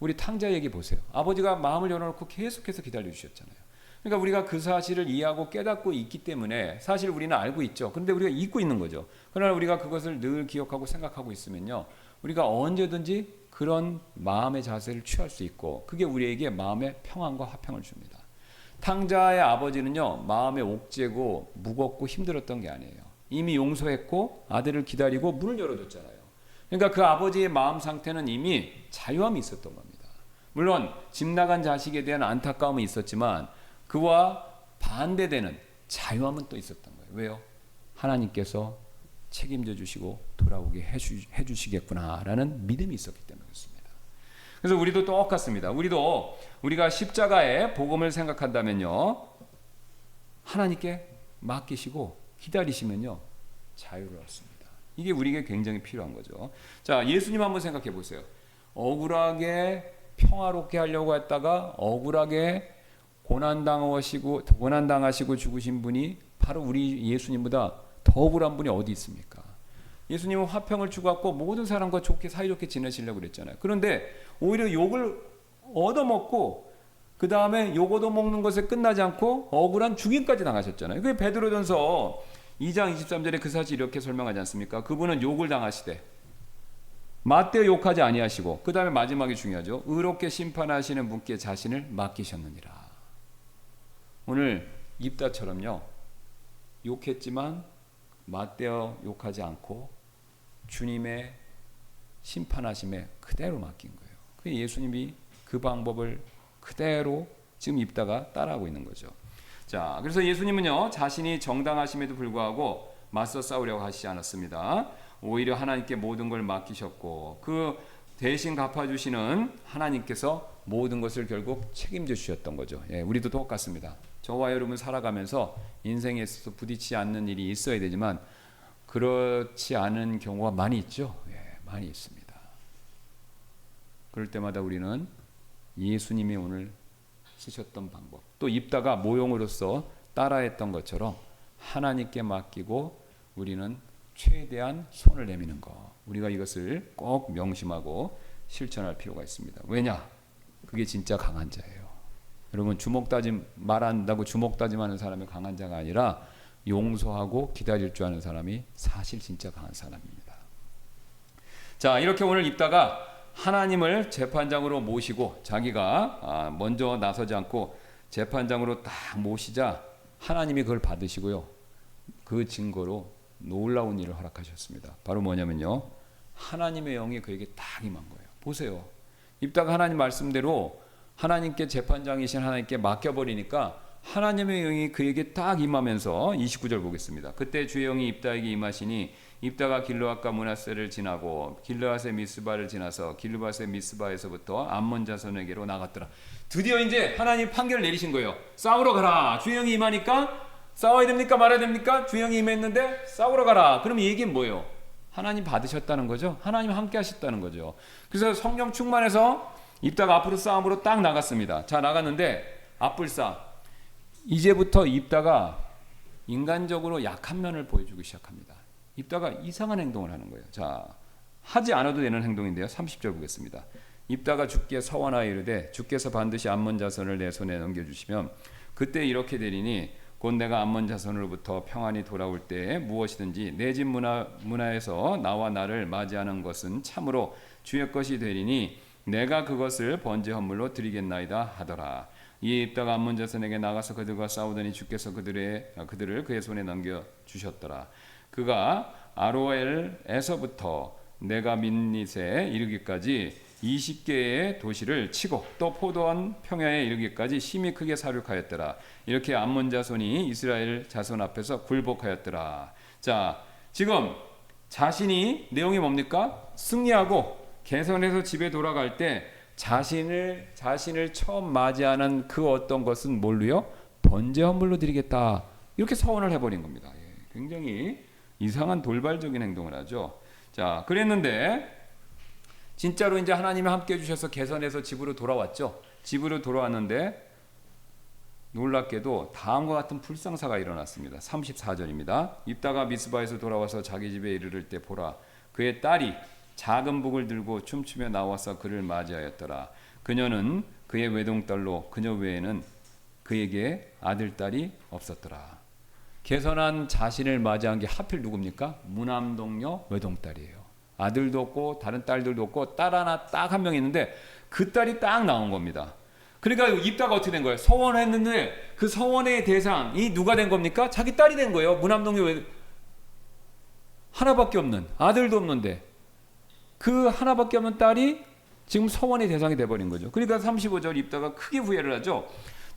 우리 탕자 얘기 보세요. 아버지가 마음을 열어놓고 계속해서 기다려 주셨잖아요. 그러니까 우리가 그 사실을 이해하고 깨닫고 있기 때문에 사실 우리는 알고 있죠. 그런데 우리가 잊고 있는 거죠. 그러나 우리가 그것을 늘 기억하고 생각하고 있으면요, 우리가 언제든지 그런 마음의 자세를 취할 수 있고, 그게 우리에게 마음의 평안과 화평을 줍니다. 탕자의 아버지는요, 마음의 옥죄고 무겁고 힘들었던 게 아니에요. 이미 용서했고 아들을 기다리고 문을 열어줬잖아요. 그러니까 그 아버지의 마음 상태는 이미 자유함이 있었던 겁니다. 물론 집 나간 자식에 대한 안타까움이 있었지만 그와 반대되는 자유함은 또 있었던 거예요. 왜요? 하나님께서 책임져 주시고 돌아오게 해주시겠구나라는 믿음이 있었기 때문에 그렇습니다. 그래서 우리도 똑같습니다. 우리가 십자가의 복음을 생각한다면요, 하나님께 맡기시고 기다리시면요, 자유를 얻습니다. 이게 우리에게 굉장히 필요한 거죠. 자, 예수님 한번 생각해 보세요. 억울하게 평화롭게 하려고 했다가 억울하게 고난당하시고 죽으신 분이 바로 우리 예수님보다 더 억울한 분이 어디 있습니까? 예수님은 화평을 주고받고 모든 사람과 좋게 사이좋게 지내시려고 그랬잖아요. 그런데 오히려 욕을 얻어먹고 그 다음에 욕 얻어먹는 것에 끝나지 않고 억울한 죽임까지 당하셨잖아요. 그게 베드로전서 2장 23절에 그 사실 이렇게 설명하지 않습니까? 그분은 욕을 당하시되 맞대어 욕하지 아니하시고 그 다음에 마지막이 중요하죠. 의롭게 심판하시는 분께 자신을 맡기셨느니라. 오늘 입다처럼요. 욕했지만 맞대어 욕하지 않고 주님의 심판하심에 그대로 맡긴 거예요. 그 예수님이 그 방법을 그대로 지금 입다가 따라하고 있는 거죠. 자, 그래서 예수님은요, 자신이 정당하심에도 불구하고 맞서 싸우려고 하시지 않았습니다. 오히려 하나님께 모든 걸 맡기셨고 그 대신 갚아주시는 하나님께서 모든 것을 결국 책임져 주셨던 거죠. 예, 우리도 똑같습니다. 저와 여러분 살아가면서 인생에 있어서 부딪히지 않는 일이 있어야 되지만 그렇지 않은 경우가 많이 있죠. 예, 많이 있습니다. 그럴 때마다 우리는 예수님이 오늘 쓰셨던 방법, 또 입다가 모형으로서 따라했던 것처럼 하나님께 맡기고 우리는 최대한 손을 내미는 것, 우리가 이것을 꼭 명심하고 실천할 필요가 있습니다. 왜냐? 그게 진짜 강한 자예요. 여러분, 주먹다짐 말 안 한다고 주먹다짐하는 사람이 강한 자가 아니라 용서하고 기다릴 줄 아는 사람이 사실 진짜 강한 사람입니다. 자, 이렇게 오늘 입다가 하나님을 재판장으로 모시고 자기가 먼저 나서지 않고 재판장으로 딱 모시자 하나님이 그걸 받으시고요. 그 증거로 놀라운 일을 허락하셨습니다. 바로 뭐냐면요. 하나님의 영이 그에게 딱 임한 거예요. 보세요. 입다가 하나님 말씀대로 하나님께 재판장이신 하나님께 맡겨버리니까 하나님의 영이 그에게 딱 임하면서 29절 보겠습니다. 그때 주의 영이 입다에게 임하시니 입다가 길르앗과 므낫세를 지나고 길르앗의 미스바를 지나서 길르앗의 미스바에서부터 암몬 자손에게로 나갔더라. 드디어 이제 하나님 판결을 내리신 거예요. 싸우러 가라. 주의 영이 임하니까 싸워야 됩니까? 말아야 됩니까? 주의 영이 임했는데 싸우러 가라. 그럼 이 얘기는 뭐예요? 하나님 받으셨다는 거죠. 하나님 함께 하셨다는 거죠. 그래서 성령 충만해서 입다가 앞으로 싸움으로 딱 나갔습니다. 자, 나갔는데 앞불싸. 이제부터 입다가 인간적으로 약한 면을 보여주기 시작합니다. 입다가 이상한 행동을 하는 거예요. 자, 하지 않아도 되는 행동인데요. 30절 보겠습니다. 입다가 주께 서원하여 이르되 주께서 반드시 암몬 자손을 내 손에 넘겨주시면 그때 이렇게 되리니 곧 내가 암몬 자손으로부터 평안히 돌아올 때에 무엇이든지 내 집 문화에서 나와 나를 맞이하는 것은 참으로 주의 것이 되리니 내가 그것을 번제 헌물로 드리겠나이다 하더라. 이에 입다가 암몬 자손에게 나가서 그들과 싸우더니 주께서 그들을 그의 손에 넘겨 주셨더라. 그가 아로엘에서부터 내가 민닛에 이르기까지 20개의 도시를 치고 또 포도원 평야에 이르기까지 심히 크게 사륙하였더라. 이렇게 암몬 자손이 이스라엘 자손 앞에서 굴복하였더라. 자, 지금 자신이 내용이 뭡니까? 승리하고 개선해서 집에 돌아갈 때 자신을 처음 맞이하는 그 어떤 것은 뭘로요? 번제 헌물로 드리겠다. 이렇게 서원을 해버린 겁니다. 예, 굉장히 이상한 돌발적인 행동을 하죠. 자, 그랬는데 진짜로 이제 하나님이 함께 해주셔서 개선해서 집으로 돌아왔죠. 집으로 돌아왔는데 놀랍게도 다음과 같은 불상사가 일어났습니다. 34절입니다. 입다가 미스바에서 돌아와서 자기 집에 이르를 때 보라, 그의 딸이 작은 북을 들고 춤추며 나와서 그를 맞이하였더라. 그녀는 그의 외동딸로 그녀 외에는 그에게 아들딸이 없었더라. 개선한 자신을 맞이한 게 하필 누굽니까? 무남동녀 외동딸이에요. 아들도 없고 다른 딸들도 없고 딸 하나 딱 한 명 있는데 그 딸이 딱 나온 겁니다. 그러니까 입다가 어떻게 된 거예요? 서원을 했는데 그 서원의 대상이 누가 된 겁니까? 자기 딸이 된 거예요. 무남동녀 하나밖에 없는, 아들도 없는데 그 하나밖에 없는 딸이 지금 서원의 대상이 돼버린 거죠. 그러니까 35절 입다가 크게 후회를 하죠.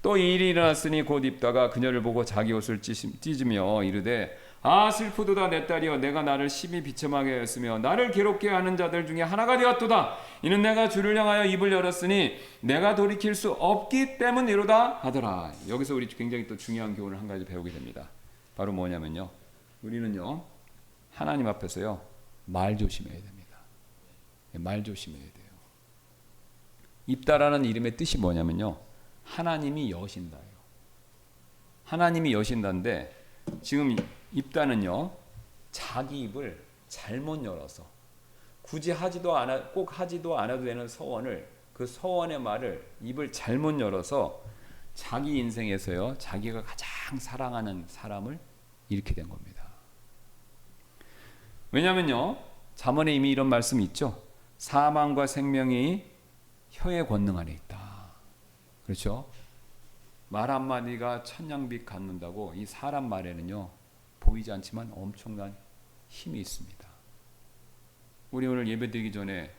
또 이 일이 일어났으니 곧 입다가 그녀를 보고 자기 옷을 찢으며 이르되 아 슬프도다 내 딸이여, 내가 나를 심히 비참하게 하였으며 나를 괴롭게 하는 자들 중에 하나가 되었도다. 이는 내가 주를 향하여 입을 열었으니 내가 돌이킬 수 없기 때문이로다 하더라. 여기서 우리 굉장히 또 중요한 교훈을 한 가지 배우게 됩니다. 바로 뭐냐면요, 우리는요 하나님 앞에서요 말 조심해야 됩니다. 말 조심해야 돼요. 입다라는 이름의 뜻이 뭐냐면요, 하나님이 여신다예요. 하나님이 여신다인데 지금 입다는요, 자기 입을 잘못 열어서 굳이 꼭 하지도 않아도 되는 서원을, 그 서원의 말을 입을 잘못 열어서 자기 인생에서요, 자기가 가장 사랑하는 사람을 잃게 된 겁니다. 왜냐면요, 잠언에 이미 이런 말씀이 있죠. 사망과 생명이 혀의 권능 안에 있다. 그렇죠? 말 한마디가 천냥빛 갖는다고. 이 사람 말에는요, 보이지 않지만 엄청난 힘이 있습니다. 우리 오늘 예배드리기 전에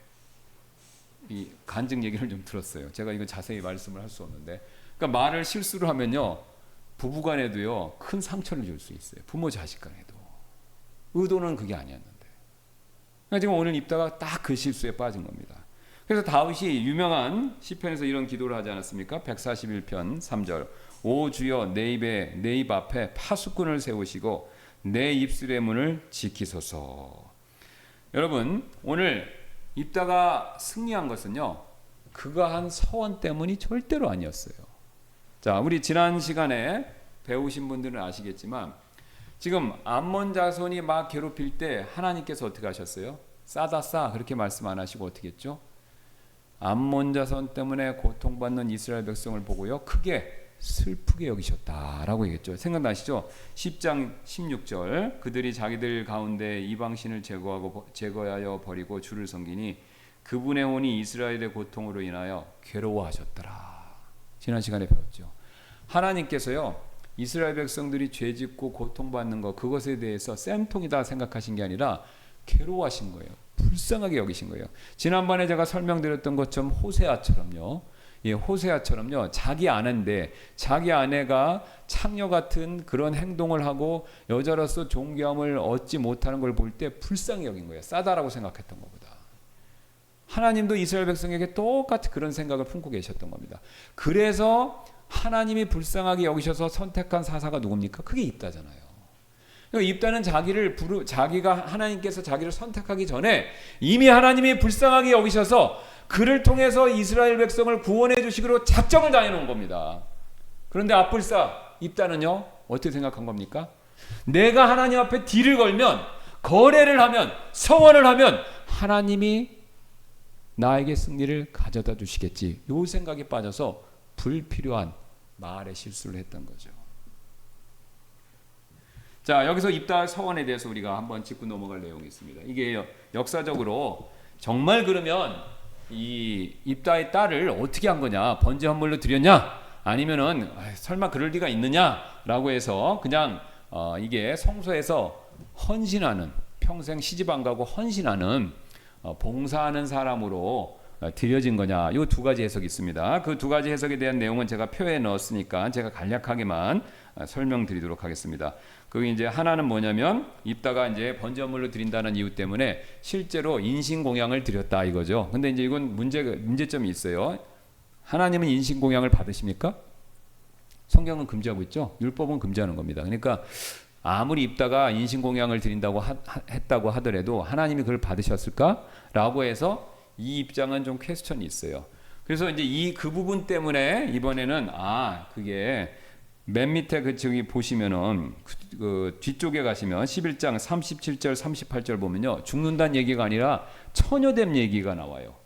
이 간증 얘기를 좀 들었어요. 제가 이거 자세히 말씀을 할 수 없는데, 그러니까 말을 실수로 하면요, 부부간에도요 큰 상처를 줄 수 있어요. 부모 자식간에도. 의도는 그게 아니었는데. 그러니까 지금 오늘 입다가 딱 그 실수에 빠진 겁니다. 그래서 다윗이 유명한 시편에서 이런 기도를 하지 않았습니까? 141편 3절. 오 주여, 내 입 앞에 파수꾼을 세우시고 내 입술의 문을 지키소서. 여러분, 오늘 입다가 승리한 것은요, 그가 한 서원 때문이 절대로 아니었어요. 자, 우리 지난 시간에 배우신 분들은 아시겠지만, 지금 암몬 자손이 막 괴롭힐 때 하나님께서 어떻게 하셨어요? 싸다 싸, 그렇게 말씀 안 하시고 어떻게 했죠? 암몬 자손 때문에 고통받는 이스라엘 백성을 보고요, 크게 슬프게 여기셨다라고 얘기했죠. 생각나시죠? 10장 16절. 그들이 자기들 가운데 이방신을 제거하여 버리고 주를 섬기니 그분의 혼이 이스라엘의 고통으로 인하여 괴로워하셨더라. 지난 시간에 배웠죠. 하나님께서요, 이스라엘 백성들이 죄짓고 고통받는 것, 그것에 대해서 쌤통이다 생각하신 게 아니라 괴로워하신 거예요. 불쌍하게 여기신 거예요. 지난번에 제가 설명드렸던 것처럼 호세아처럼요, 호세아처럼요, 자기 아내인데 자기 아내가 창녀 같은 그런 행동을 하고 여자로서 존귀함을 얻지 못하는 걸 볼 때 불쌍히 여긴 거예요. 싸다라고 생각했던 것보다. 하나님도 이스라엘 백성에게 똑같이 그런 생각을 품고 계셨던 겁니다. 그래서 하나님이 불쌍하게 여기셔서 선택한 사사가 누굽니까? 그게 입다잖아요. 입다는 자기가 하나님께서 자기를 선택하기 전에 이미 하나님이 불쌍하게 여기셔서 그를 통해서 이스라엘 백성을 구원해 주시기로 작정을 다해 놓은 겁니다. 그런데 앞불사 입다는요, 어떻게 생각한 겁니까? 내가 하나님 앞에 딜을 걸면, 거래를 하면, 서원을 하면 하나님이 나에게 승리를 가져다 주시겠지, 이 생각에 빠져서 불필요한 말의 실수를 했던 거죠. 자, 여기서 입다 서원에 대해서 우리가 한번 짚고 넘어갈 내용이 있습니다. 이게 역사적으로 정말 그러면 이 입다의 딸을 어떻게 한 거냐, 번제 헌물로 드렸냐, 아니면은 설마 그럴 리가 있느냐라고 해서 그냥 이게 성소에서 헌신하는, 평생 시집 안 가고 헌신하는, 봉사하는 사람으로 드려진 거냐, 이 두 가지 해석이 있습니다. 그 두 가지 해석에 대한 내용은 제가 표에 넣었으니까 제가 간략하게만 설명드리도록 하겠습니다. 그게 이제 하나는 뭐냐면, 입다가 이제 번제물로 드린다는 이유 때문에 실제로 인신공양을 드렸다 이거죠. 근데 이제 이건 문제점이 있어요. 하나님은 인신공양을 받으십니까? 성경은 금지하고 있죠. 율법은 금지하는 겁니다. 그러니까 아무리 입다가 인신공양을 드린다고 했다고 하더라도 하나님이 그걸 받으셨을까라고 해서 이 입장은 좀 퀘스천이 있어요. 그래서 이제 그 부분 때문에 이번에는 그게 맨 밑에 저기 보시면은 그 뒤쪽에 가시면 11장 37절 38절 보면요, 죽는다는 얘기가 아니라 처녀됨 얘기가 나와요.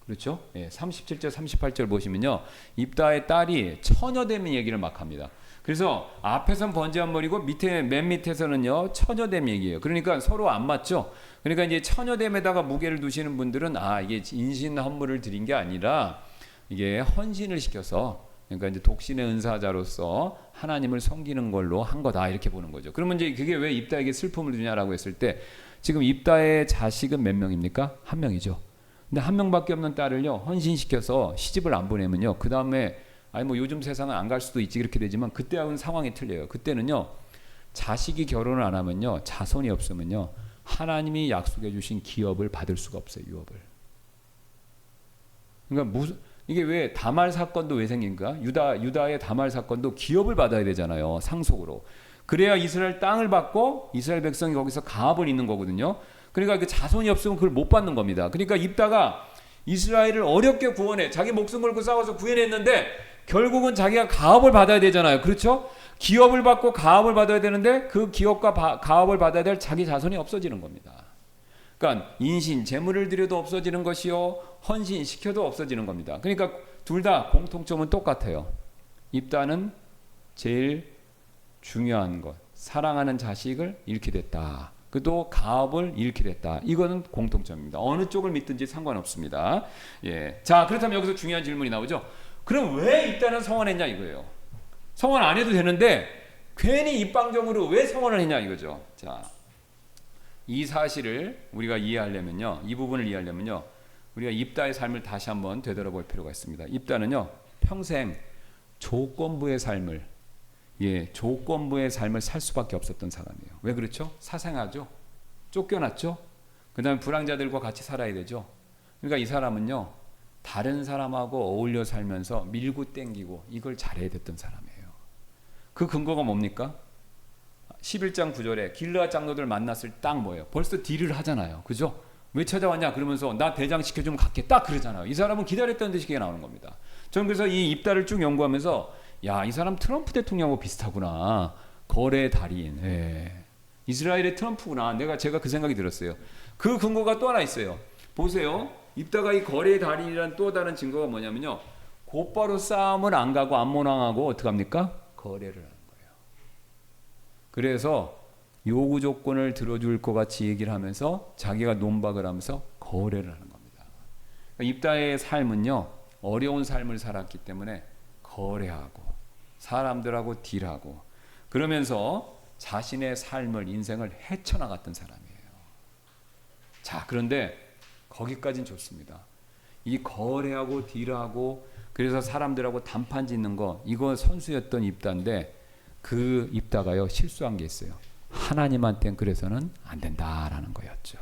그렇죠? 37절 38절 보시면요, 입다의 딸이 처녀됨 얘기를 막 합니다. 그래서 앞에선 번제한물이고 맨 밑에서는요, 처녀됨 얘기예요. 그러니까 서로 안 맞죠. 그러니까 이제 처녀됨에다가 무게를 두시는 분들은 이게 인신 헌물을 드린 게 아니라 이게 헌신을 시켜서, 그러니까 이제 독신의 은사자로서 하나님을 섬기는 걸로 한 거다, 이렇게 보는 거죠. 그러면 이제 그게 왜 입다에게 슬픔을 주냐라고 했을 때, 지금 입다의 자식은 몇 명입니까? 한 명이죠. 근데 한 명밖에 없는 딸을요, 헌신시켜서 시집을 안 보내면요, 그 다음에 뭐 요즘 세상은 안 갈 수도 있지, 그렇게 되지만 그때하고는 상황이 틀려요. 그때는요, 자식이 결혼을 안 하면요, 자손이 없으면요, 하나님이 약속해 주신 기업을 받을 수가 없어요. 유업을. 그러니까 이게 왜 다말 사건도 왜 생긴가? 유다의 다말 사건도 기업을 받아야 되잖아요, 상속으로. 그래야 이스라엘 땅을 받고 이스라엘 백성이 거기서 가업을 잇는 거거든요. 그러니까 그 자손이 없으면 그걸 못 받는 겁니다. 그러니까 입다가 이스라엘을 어렵게 구원해. 자기 목숨 걸고 싸워서 구해냈는데 결국은 자기가 가업을 받아야 되잖아요. 그렇죠? 기업을 받고 가업을 받아야 되는데 그 기업과 가업을 받아야 될 자기 자손이 없어지는 겁니다. 그러니까 인신, 재물을 들여도 없어지는 것이요, 헌신시켜도 없어지는 겁니다. 그러니까 둘 다 공통점은 똑같아요. 입다는 제일 중요한 것, 사랑하는 자식을 잃게 됐다. 그도 가업을 잃게 됐다. 이거는 공통점입니다. 어느 쪽을 믿든지 상관없습니다. 예. 자, 그렇다면 여기서 중요한 질문이 나오죠. 그럼 왜 입다는 성원했냐 이거예요. 성원 안 해도 되는데 괜히 입방정으로 왜 성원을 했냐 이거죠. 자, 이 사실을 우리가 이해하려면요, 이 부분을 이해하려면요, 우리가 입다의 삶을 다시 한번 되돌아볼 필요가 있습니다. 입다는요, 평생 조건부의 삶을, 조건부의 삶을 살 수밖에 없었던 사람이에요. 왜 그렇죠? 사생아죠. 쫓겨났죠. 그 다음에 불황자들과 같이 살아야 되죠. 그러니까 이 사람은요, 다른 사람하고 어울려 살면서 밀고 땡기고 이걸 잘해야 됐던 사람이에요. 그 근거가 뭡니까? 11장 9절에 길르앗 장로들 만났을 때 딱 뭐예요? 벌써 딜을 하잖아요. 그죠? 왜 찾아왔냐? 그러면서 나 대장 시켜주면 갈게. 딱 그러잖아요. 이 사람은 기다렸던 듯이 그게 나오는 겁니다. 저는 그래서 이 입다를 쭉 연구하면서 야, 이 사람 트럼프 대통령하고 비슷하구나. 거래 달인. 이스라엘의 트럼프구나. 제가 그 생각이 들었어요. 그 근거가 또 하나 있어요. 보세요. 입다가 이 거래 달인이란 또 다른 증거가 뭐냐면요. 곧바로 싸움을 안 가고 암몬 왕하고 어떻게 합니까? 거래를 하는 거예요. 그래서 요구 조건을 들어줄 것 같이 얘기를 하면서 자기가 논박을 하면서 거래를 하는 겁니다. 그러니까 입다의 삶은요, 어려운 삶을 살았기 때문에 거래하고 사람들하고 딜하고 그러면서 자신의 삶을, 인생을 헤쳐나갔던 사람이에요. 자, 그런데 거기까지는 좋습니다. 이 거래하고 딜하고 그래서 사람들하고 단판 짓는 거, 이거 선수였던 입다인데 그 입다가요, 실수한 게 있어요. 하나님한테는 그래서는 안 된다라는 거였죠.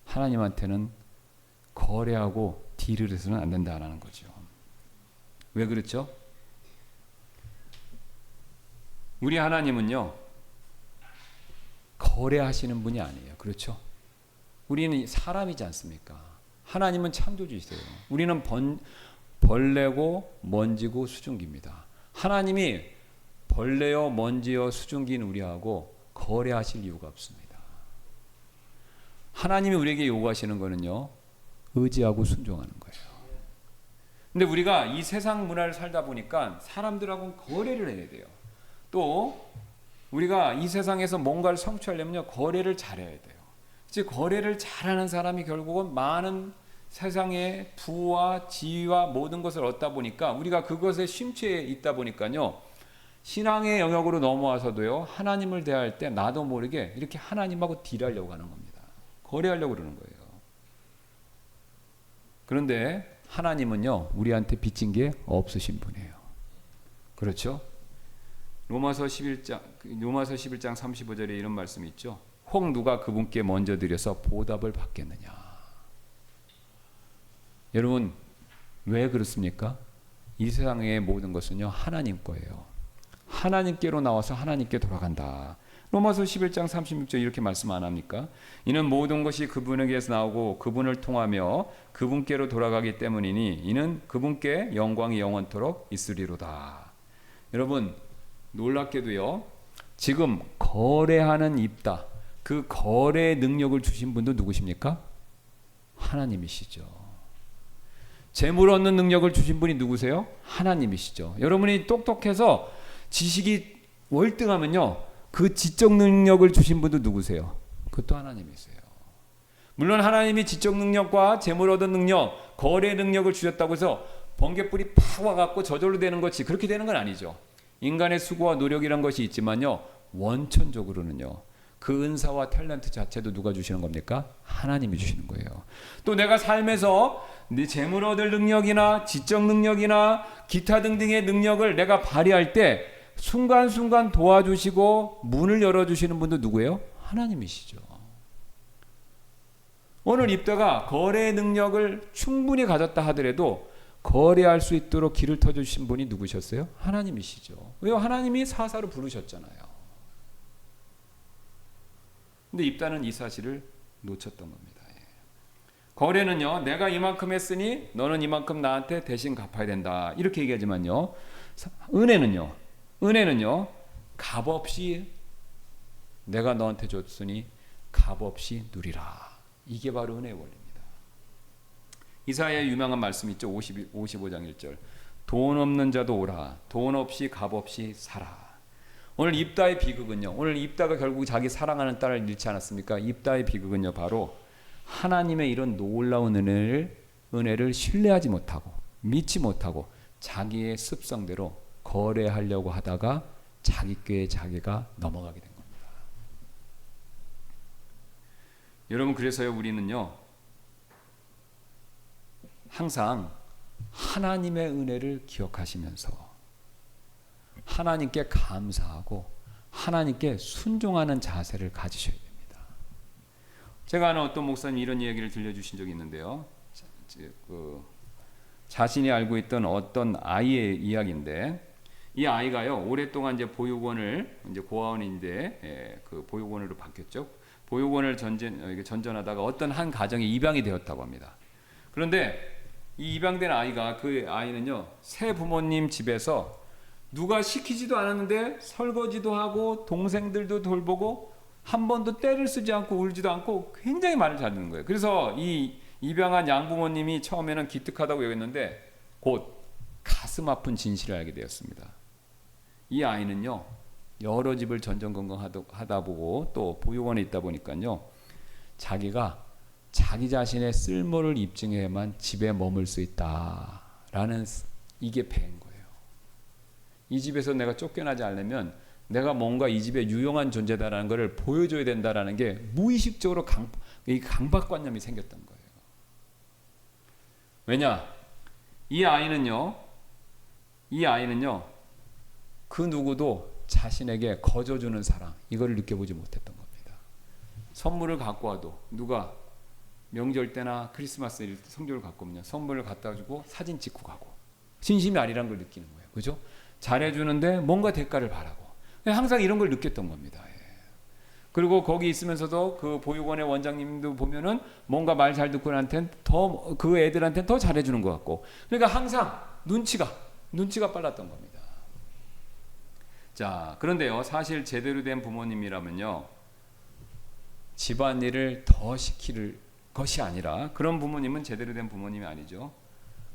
하나님한테는 거래하고 딜을 해서는 안 된다라는 거죠. 왜 그렇죠? 우리 하나님은요, 거래하시는 분이 아니에요. 그렇죠? 우리는 사람이지 않습니까? 하나님은 창조주이세요. 우리는 벌레고 먼지고 수증기입니다. 하나님이 벌레요 먼지요 수증기인 우리하고 거래하실 이유가 없습니다. 하나님이 우리에게 요구하시는 거는요, 의지하고 순종하는 거예요. 근데 우리가 이 세상 문화를 살다 보니까 사람들하고는 거래를 해야 돼요. 또 우리가 이 세상에서 뭔가를 성취하려면요, 거래를 잘해야 돼요. 즉 거래를 잘하는 사람이 결국은 많은 세상의 부와 지위와 모든 것을 얻다 보니까 우리가 그것에 심취해 있다 보니까요, 신앙의 영역으로 넘어와서도요, 하나님을 대할 때 나도 모르게 이렇게 하나님하고 딜하려고 하는 겁니다. 거래하려고 그러는 거예요. 그런데 하나님은요, 우리한테 빚진 게 없으신 분이에요. 그렇죠? 로마서 11장 35절에 이런 말씀이 있죠. 혹 누가 그분께 먼저 드려서 보답을 받겠느냐. 여러분, 왜 그렇습니까? 이 세상의 모든 것은요, 하나님 거예요. 하나님께로 나와서 하나님께 돌아간다. 로마서 11장 36절 이렇게 말씀 안 합니까? 이는 모든 것이 그분에게서 나오고 그분을 통하며 그분께로 돌아가기 때문이니 이는 그분께 영광이 영원토록 있으리로다. 여러분, 놀랍게도요, 지금 거래하는 입다, 그 거래의 능력을 주신 분도 누구십니까? 하나님이시죠. 재물 얻는 능력을 주신 분이 누구세요? 하나님이시죠. 여러분이 똑똑해서 지식이 월등하면요, 그 지적 능력을 주신 분도 누구세요? 그것도 하나님이세요. 물론 하나님이 지적 능력과 재물 얻은 능력, 거래 능력을 주셨다고 해서 번개불이 팍 와갖고 저절로 되는 것이 그렇게 되는 건 아니죠. 인간의 수고와 노력이란 것이 있지만요, 원천적으로는요, 그 은사와 탤런트 자체도 누가 주시는 겁니까? 하나님이 주시는 거예요. 또 내가 삶에서 내 재물 얻을 능력이나 지적 능력이나 기타 등등의 능력을 내가 발휘할 때 순간순간 도와주시고 문을 열어주시는 분도 누구예요? 하나님이시죠. 오늘 입다가 거래 능력을 충분히 가졌다 하더라도 거래할 수 있도록 길을 터주신 분이 누구셨어요? 하나님이시죠. 왜요? 하나님이 사사로 부르셨잖아요. 근데 입다는 이 사실을 놓쳤던 겁니다. 거래는요, 내가 이만큼 했으니 너는 이만큼 나한테 대신 갚아야 된다. 이렇게 얘기하지만요, 은혜는요, 값없이 내가 너한테 줬으니 값없이 누리라. 이게 바로 은혜의 원리입니다. 이사야의 유명한 말씀 있죠. 55장 1절. 돈 없는 자도 오라. 돈 없이 값없이 살아. 오늘 입다의 비극은요. 오늘 입다가 결국 자기 사랑하는 딸을 잃지 않았습니까? 입다의 비극은요. 바로 하나님의 이런 놀라운 은혜를 신뢰하지 못하고 믿지 못하고 자기의 습성대로 거래하려고 하다가 자기 꾀에 자기가 넘어가게 된 겁니다. 여러분, 그래서요, 우리는요, 항상 하나님의 은혜를 기억하시면서 하나님께 감사하고 하나님께 순종하는 자세를 가지셔야 됩니다. 제가 아는 어떤 목사님 이런 이야기를 들려주신 적이 있는데요. 자신이 알고 있던 어떤 아이의 이야기인데, 이 아이가요, 오랫동안 이제 보육원을, 이제 고아원인데 그 보육원으로 바뀌었죠. 보육원을 전전하다가 어떤 한 가정에 입양이 되었다고 합니다. 그런데 이 입양된 아이가, 그 아이는요, 새 부모님 집에서 누가 시키지도 않았는데 설거지도 하고 동생들도 돌보고 한 번도 때를 쓰지 않고 울지도 않고 굉장히 말을 잘 듣는 거예요. 그래서 이 입양한 양부모님이 처음에는 기특하다고 여겼는데 곧 가슴 아픈 진실을 알게 되었습니다. 이 아이는요, 여러 집을 전전긍긍하다 보고 또 보육원에 있다 보니까요, 자기가 자기 자신의 쓸모를 입증해야만 집에 머물 수 있다라는, 이게 배인 거예요. 이 집에서 내가 쫓겨나지 않으면 내가 뭔가 이 집에 유용한 존재다라는 것을 보여줘야 된다라는 게 무의식적으로 강박관념이 생겼던 거예요. 왜냐? 이 아이는요, 그 누구도 자신에게 거저주는 사랑, 이걸 느껴보지 못했던 겁니다. 선물을 갖고 와도 누가 명절 때나 크리스마스 일 때 성적을 갖고 오면 선물을 갖다 주고 사진 찍고 가고 진심이 아니란 걸 느끼는 거예요. 그죠? 잘해주는데 뭔가 대가를 바라고 항상 이런 걸 느꼈던 겁니다. 그리고 거기 있으면서도 그 보육원의 원장님도 보면은 뭔가 말 잘 듣고 나한테는 더, 그 애들한테는 더 잘해주는 것 같고, 그러니까 항상 눈치가 빨랐던 겁니다. 자, 그런데요, 사실 제대로 된 부모님이라면요, 집안일을 더 시킬 것이 아니라, 그런 부모님은 제대로 된 부모님이 아니죠.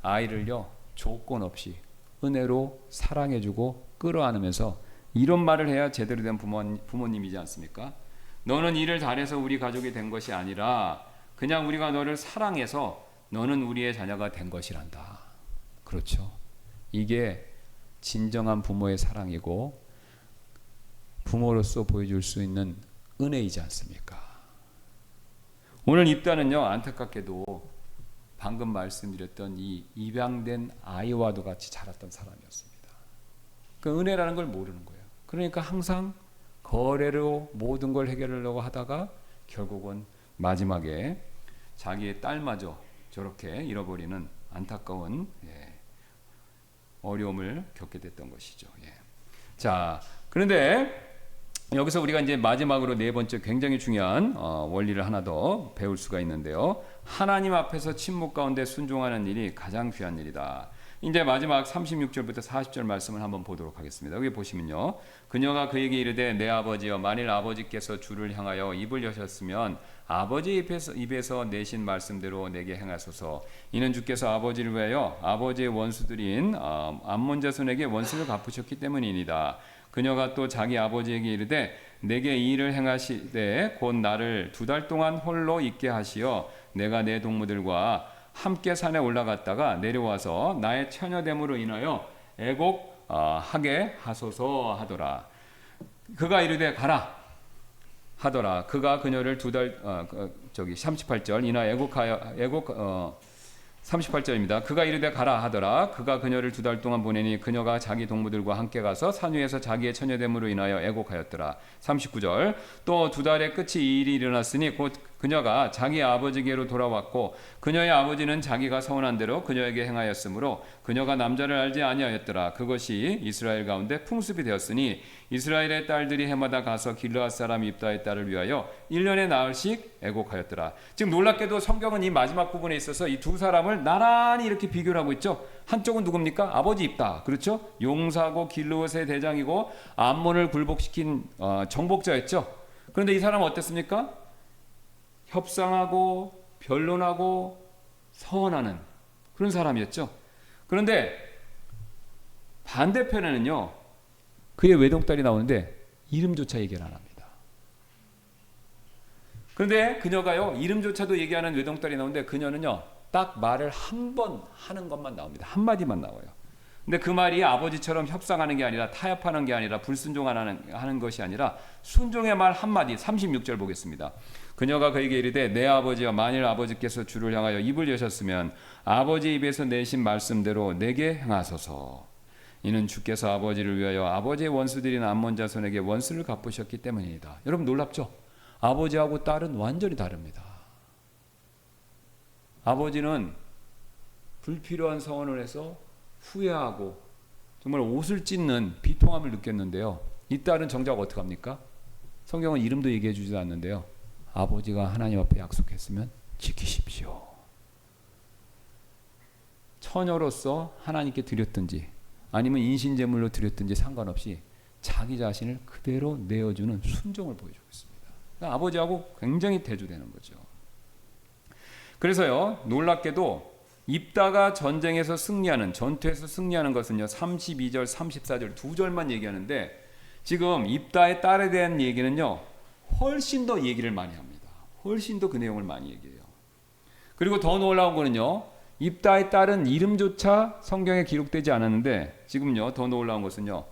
아이를요, 조건 없이 은혜로 사랑해주고 끌어안으면서 이런 말을 해야 제대로 된 부모님이지 않습니까? 너는 일을 잘해서 우리 가족이 된 것이 아니라 그냥 우리가 너를 사랑해서 너는 우리의 자녀가 된 것이란다. 그렇죠. 이게 진정한 부모의 사랑이고 부모로서 보여줄 수 있는 은혜이지 않습니까? 오늘 입다는요, 안타깝게도 방금 말씀드렸던 이 입양된 아이와도 같이 자랐던 사람이었습니다. 그 은혜라는 걸 모르는 거예요. 그러니까 항상 거래로 모든 걸 해결하려고 하다가 결국은 마지막에 자기의 딸마저 저렇게 잃어버리는 안타까운 어려움을 겪게 됐던 것이죠. 자, 그런데 여기서 우리가 이제 마지막으로 네 번째 굉장히 중요한 원리를 하나 더 배울 수가 있는데요. 하나님 앞에서 침묵 가운데 순종하는 일이 가장 귀한 일이다. 이제 마지막 36절부터 40절 말씀을 한번 보도록 하겠습니다. 여기 보시면요, 그녀가 그에게 이르되 내 아버지여, 만일 아버지께서 주를 향하여 입을 여셨으면 아버지 입에서 내신 말씀대로 내게 행하소서. 이는 주께서 아버지를 위하여 아버지의 원수들인 암몬 자손에게 원수를 갚으셨기 때문이니이다. 그녀가 또 자기 아버지에게 이르되 내게 이 일을 행하시되 곧 나를 2달 동안 홀로 있게 하시어 내가 내 동무들과 함께 산에 올라갔다가 내려와서 나의 처녀됨으로 인하여 애곡하게 하소서 하더라. 그가 이르되 가라 하더라. 그가 그녀를 38절 이나 38절입니다. 그가 이르되 가라 하더라. 그가 그녀를 2달 동안 보내니 그녀가 자기 동무들과 함께 가서 산 위에서 자기의 처녀됨으로 인하여 애곡하였더라. 39절 또 2달의 끝이 이 일이 일어났으니 곧 그녀가 자기 아버지께로 돌아왔고 그녀의 아버지는 자기가 서운한 대로 그녀에게 행하였으므로 그녀가 남자를 알지 아니하였더라. 그것이 이스라엘 가운데 풍습이 되었으니 이스라엘의 딸들이 해마다 가서 길르앗 사람 입다의 딸을 위하여 1년에 나흘씩 애곡하였더라. 지금 놀랍게도 성경은 이 마지막 부분에 있어서 이 두 사람을 나란히 이렇게 비교를 하고 있죠. 한쪽은 누굽니까? 아버지 입다. 그렇죠? 용사고 길르앗의 대장이고 암몬을 굴복시킨 정복자였죠. 그런데 이 사람은 어땠습니까? 협상하고 변론하고 서원하는 그런 사람이었죠. 그런데 반대편에는요, 그의 외동딸이 나오는데 이름조차 얘기를 안 합니다. 그런데 그녀가요, 이름조차도 얘기하는 외동딸이 나오는데 그녀는요, 딱 말을 한 번 하는 것만 나옵니다. 한마디만 나와요. 근데 그 말이 아버지처럼 협상하는 게 아니라 타협하는 게 아니라 불순종하는 것이 아니라 순종의 말 한마디. 36절 보겠습니다. 그녀가 그에게 이르되 내 아버지와 만일 아버지께서 주를 향하여 입을 여셨으면 아버지 입에서 내신 말씀대로 내게 행하소서. 이는 주께서 아버지를 위하여 아버지의 원수들인 암몬 자손에게 원수를 갚으셨기 때문이다. 여러분 놀랍죠? 아버지하고 딸은 완전히 다릅니다. 아버지는 불필요한 서원을 해서 후회하고 정말 옷을 찢는 비통함을 느꼈는데요. 이 딸은 정작 어떻게 합니까? 성경은 이름도 얘기해 주지도 않는데요. 아버지가 하나님 앞에 약속했으면 지키십시오. 처녀로서 하나님께 드렸든지 아니면 인신제물로 드렸든지 상관없이 자기 자신을 그대로 내어주는 순종을 보여주고 있습니다. 그러니까 아버지하고 굉장히 대조되는 거죠. 그래서요, 놀랍게도 입다가 전쟁에서 승리하는, 전투에서 승리하는 것은요, 32절, 34절 두 절만 얘기하는데 지금 입다의 딸에 대한 얘기는요, 훨씬 더 얘기를 많이 합니다. 훨씬 더 그 내용을 많이 얘기해요. 그리고 더 놀라운 거는요, 입다의 딸은 이름조차 성경에 기록되지 않았는데 지금요, 더 놀라운 것은요,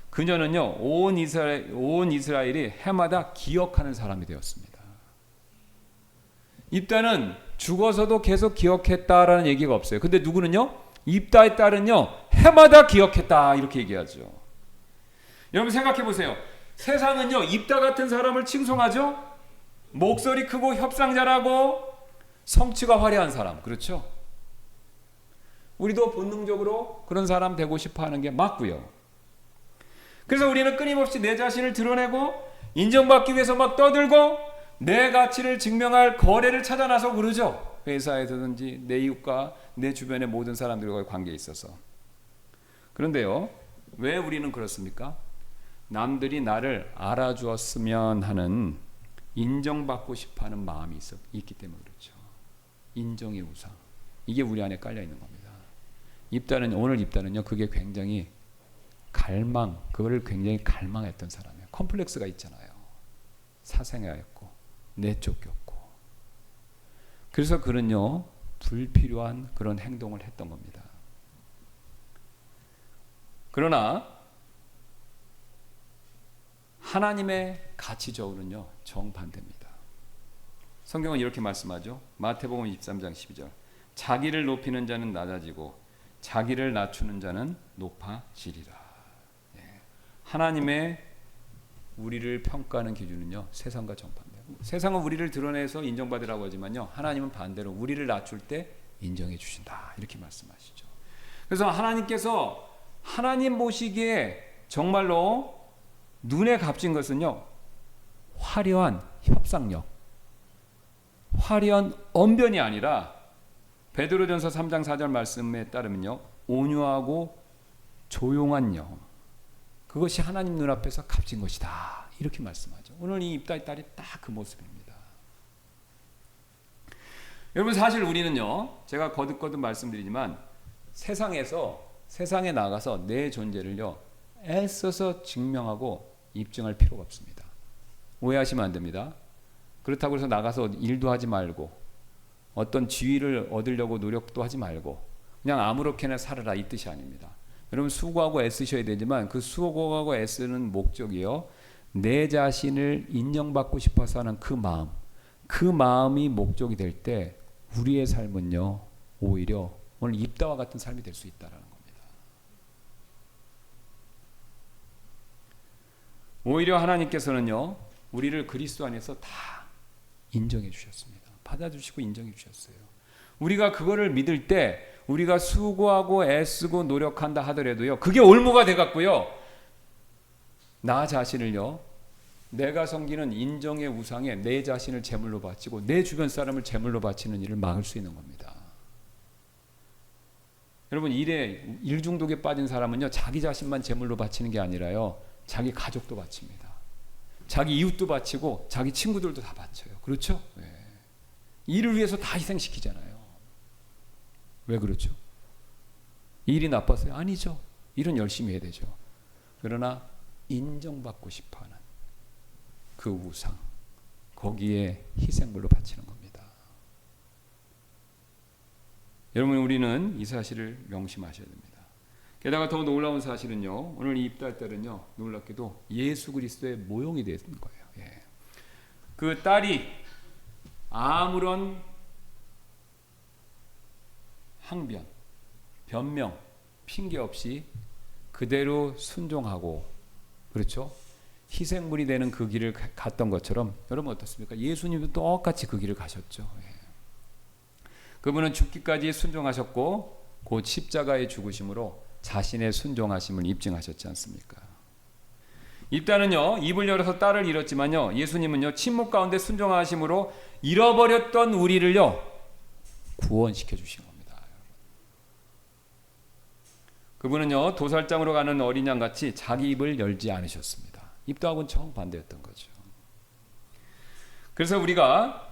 그녀는요, 온 이스라엘이 해마다 기억하는 사람이 되었습니다. 입다는 죽어서도 계속 기억했다라는 얘기가 없어요. 근데 누구는요? 입다의 딸은요, 해마다 기억했다 이렇게 얘기하죠. 여러분 생각해 보세요. 세상은요, 입다 같은 사람을 칭송하죠. 목소리 크고 협상 잘하고 성취가 화려한 사람, 그렇죠? 우리도 본능적으로 그런 사람 되고 싶어 하는 게 맞고요. 그래서 우리는 끊임없이 내 자신을 드러내고 인정받기 위해서 막 떠들고 내 가치를 증명할 거래를 찾아 나서 그러죠. 회사에서든지 내 이웃과 내 주변의 모든 사람들과의 관계에 있어서. 그런데요, 왜 우리는 그렇습니까? 남들이 나를 알아주었으면 하는, 인정받고 싶어하는 마음이 있기 때문에 그렇죠. 인정의 우상, 이게 우리 안에 깔려 있는 겁니다. 오늘 입다는요, 그게 굉장히 그거를 굉장히 갈망했던 사람이에요. 컴플렉스가 있잖아요. 사생아였고 내쫓겼고. 그래서 그는요, 불필요한 그런 행동을 했던 겁니다. 그러나 하나님의 가치적으로는요, 정반대입니다. 성경은 이렇게 말씀하죠. 마태복음 23장 12절. 자기를 높이는 자는 낮아지고 자기를 낮추는 자는 높아지리라. 하나님의 우리를 평가하는 기준은요, 세상과 정반대예요. 세상은 우리를 드러내서 인정받으라고 하지만요, 하나님은 반대로 우리를 낮출 때 인정해 주신다 이렇게 말씀하시죠. 그래서 하나님께서 하나님 보시기에 정말로 눈에 값진 것은요, 화려한 협상력, 화려한 언변이 아니라 베드로전서 3장 4절 말씀에 따르면요, 온유하고 조용한 영, 그것이 하나님 눈앞에서 값진 것이다 이렇게 말씀하죠. 오늘 이 입다의 딸이 딱 그 모습입니다. 여러분 사실 우리는요, 제가 거듭거듭 말씀드리지만 세상에 나가서 내 존재를요, 애써서 증명하고 입증할 필요가 없습니다. 오해하시면 안 됩니다. 그렇다고 해서 나가서 일도 하지 말고 어떤 지위를 얻으려고 노력도 하지 말고 그냥 아무렇게나 살아라 이 뜻이 아닙니다. 여러분 수고하고 애쓰셔야 되지만 그 수고하고 애쓰는 목적이요, 내 자신을 인정받고 싶어서 하는 그 마음이 목적이 될 때 우리의 삶은요, 오히려 오늘 입다와 같은 삶이 될 수 있다라는 겁니다. 오히려 하나님께서는요, 우리를 그리스도 안에서 다 인정해 주셨습니다. 받아주시고 인정해 주셨어요. 우리가 그거를 믿을 때 우리가 수고하고 애쓰고 노력한다 하더라도요, 그게 올무가 돼갖고요, 나 자신을요, 내가 섬기는 인정의 우상에 내 자신을 제물로 바치고 내 주변 사람을 제물로 바치는 일을 막을 수 있는 겁니다. 여러분, 일 중독에 빠진 사람은요, 자기 자신만 제물로 바치는 게 아니라요, 자기 가족도 바칩니다. 자기 이웃도 바치고 자기 친구들도 다 바쳐요. 그렇죠? 네. 일을 위해서 다 희생시키잖아요. 왜 그렇죠? 일이 나빠서요? 아니죠. 일은 열심히 해야 되죠. 그러나 인정받고 싶어하는 그 우상, 거기에 희생물로 바치는 겁니다. 여러분, 우리는 이 사실을 명심하셔야 됩니다. 게다가 더 놀라운 사실은요, 오늘 이 입달 때는요, 놀랍게도 예수 그리스도의 모형이 되는 거예요. 예. 그 딸이 아무런 항변, 변명, 핑계 없이 그대로 순종하고, 그렇죠? 희생물이 되는 그 길을 갔던 것처럼, 여러분 어떻습니까? 예수님도 똑같이 그 길을 가셨죠. 예. 그분은 죽기까지 순종하셨고 곧 십자가의 죽으심으로 자신의 순종하심을 입증하셨지 않습니까? 입다는요, 입을 열어서 딸을 잃었지만요, 예수님은요, 침묵 가운데 순종하심으로 잃어버렸던 우리를요, 구원시켜 주신 겁니다. 그분은요, 도살장으로 가는 어린 양같이 자기 입을 열지 않으셨습니다. 입다하고는 정반대였던 거죠. 그래서 우리가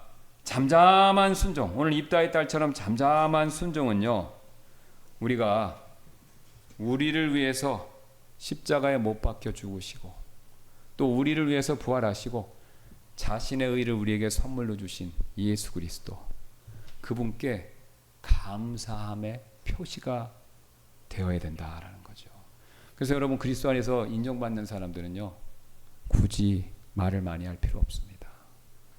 잠잠한 순종, 오늘 입다의 딸처럼 잠잠한 순종은요, 우리가 우리를 위해서 십자가에 못 박혀 죽으시고 또 우리를 위해서 부활하시고 자신의 의를 우리에게 선물로 주신 예수 그리스도, 그분께 감사함의 표시가 되어야 된다라는 거죠. 그래서 여러분, 그리스도 안에서 인정받는 사람들은요, 굳이 말을 많이 할 필요 없습니다.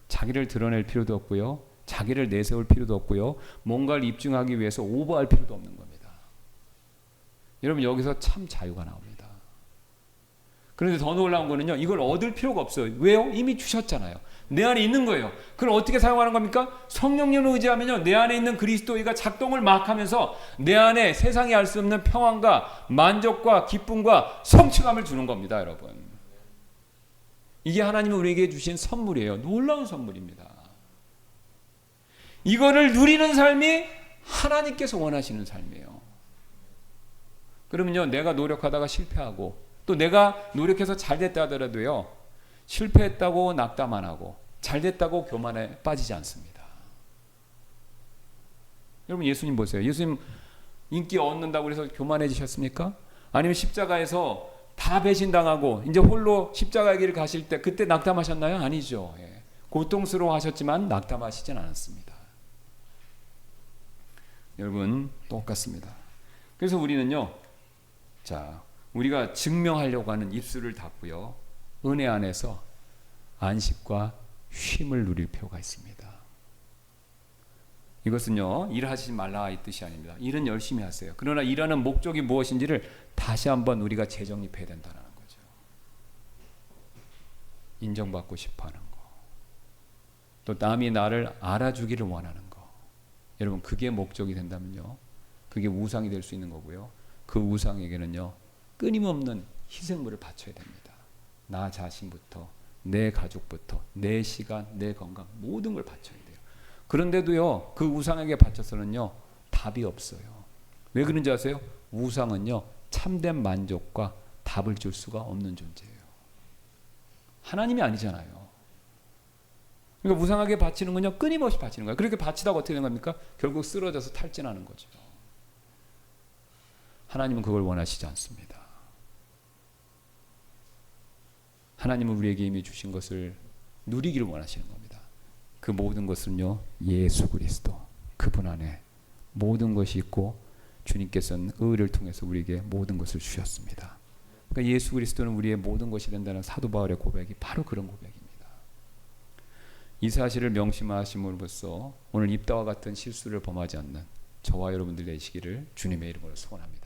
자기를 드러낼 필요도 없고요, 자기를 내세울 필요도 없고요, 뭔가를 입증하기 위해서 오버할 필요도 없는 겁니다. 여러분, 여기서 참 자유가 나옵니다. 그런데 더 놀라운 거는요, 이걸 얻을 필요가 없어요. 왜요? 이미 주셨잖아요. 내 안에 있는 거예요. 그걸 어떻게 사용하는 겁니까? 성령님을 의지하면요, 내 안에 있는 그리스도가 작동을 막 하면서 내 안에 세상이 알 수 없는 평안과 만족과 기쁨과 성취감을 주는 겁니다. 여러분, 이게 하나님이 우리에게 주신 선물이에요. 놀라운 선물입니다. 이거를 누리는 삶이 하나님께서 원하시는 삶이에요. 그러면요, 내가 노력하다가 실패하고 또 내가 노력해서 잘 됐다 하더라도요, 실패했다고 낙담 안 하고 잘됐다고 교만에 빠지지 않습니다. 여러분, 예수님 보세요. 예수님 인기 얻는다고 해서 교만해지셨습니까? 아니면 십자가에서 다 배신당하고 이제 홀로 십자가의 길을 가실 때 그때 낙담하셨나요? 아니죠. 예. 고통스러워하셨지만 낙담하시진 않았습니다. 여러분, 똑같습니다. 그래서 우리는요, 자, 우리가 증명하려고 하는 입술을 닫고요, 은혜 안에서 안식과 쉼을 누릴 필요가 있습니다. 이것은요, 일하지 말라 이 뜻이 아닙니다. 일은 열심히 하세요. 그러나 일하는 목적이 무엇인지를 다시 한번 우리가 재정립해야 된다는 거죠. 인정받고 싶어하는 거, 또 남이 나를 알아주기를 원하는 거, 여러분, 그게 목적이 된다면요, 그게 우상이 될 수 있는 거고요, 그 우상에게는요, 끊임없는 희생물을 바쳐야 됩니다. 나 자신부터, 내 가족부터, 내 시간, 내 건강, 모든 걸 바쳐야 돼요. 그런데도요, 그 우상에게 바쳐서는요, 답이 없어요. 왜 그런지 아세요? 우상은요, 참된 만족과 답을 줄 수가 없는 존재예요. 하나님이 아니잖아요. 그러니까 우상에게 바치는 건요, 끊임없이 바치는 거예요. 그렇게 바치다가 어떻게 되는 겁니까? 결국 쓰러져서 탈진하는 거죠. 하나님은 그걸 원하시지 않습니다. 하나님은 우리에게 이미 주신 것을 누리기를 원하시는 겁니다. 그 모든 것은요, 예수 그리스도, 그분 안에 모든 것이 있고 주님께서는 의를 통해서 우리에게 모든 것을 주셨습니다. 그러니까 예수 그리스도는 우리의 모든 것이 된다는 사도 바울의 고백이 바로 그런 고백입니다. 이 사실을 명심하심으로써 오늘 입다와 같은 실수를 범하지 않는 저와 여러분들 되시기를 주님의 이름으로 소원합니다.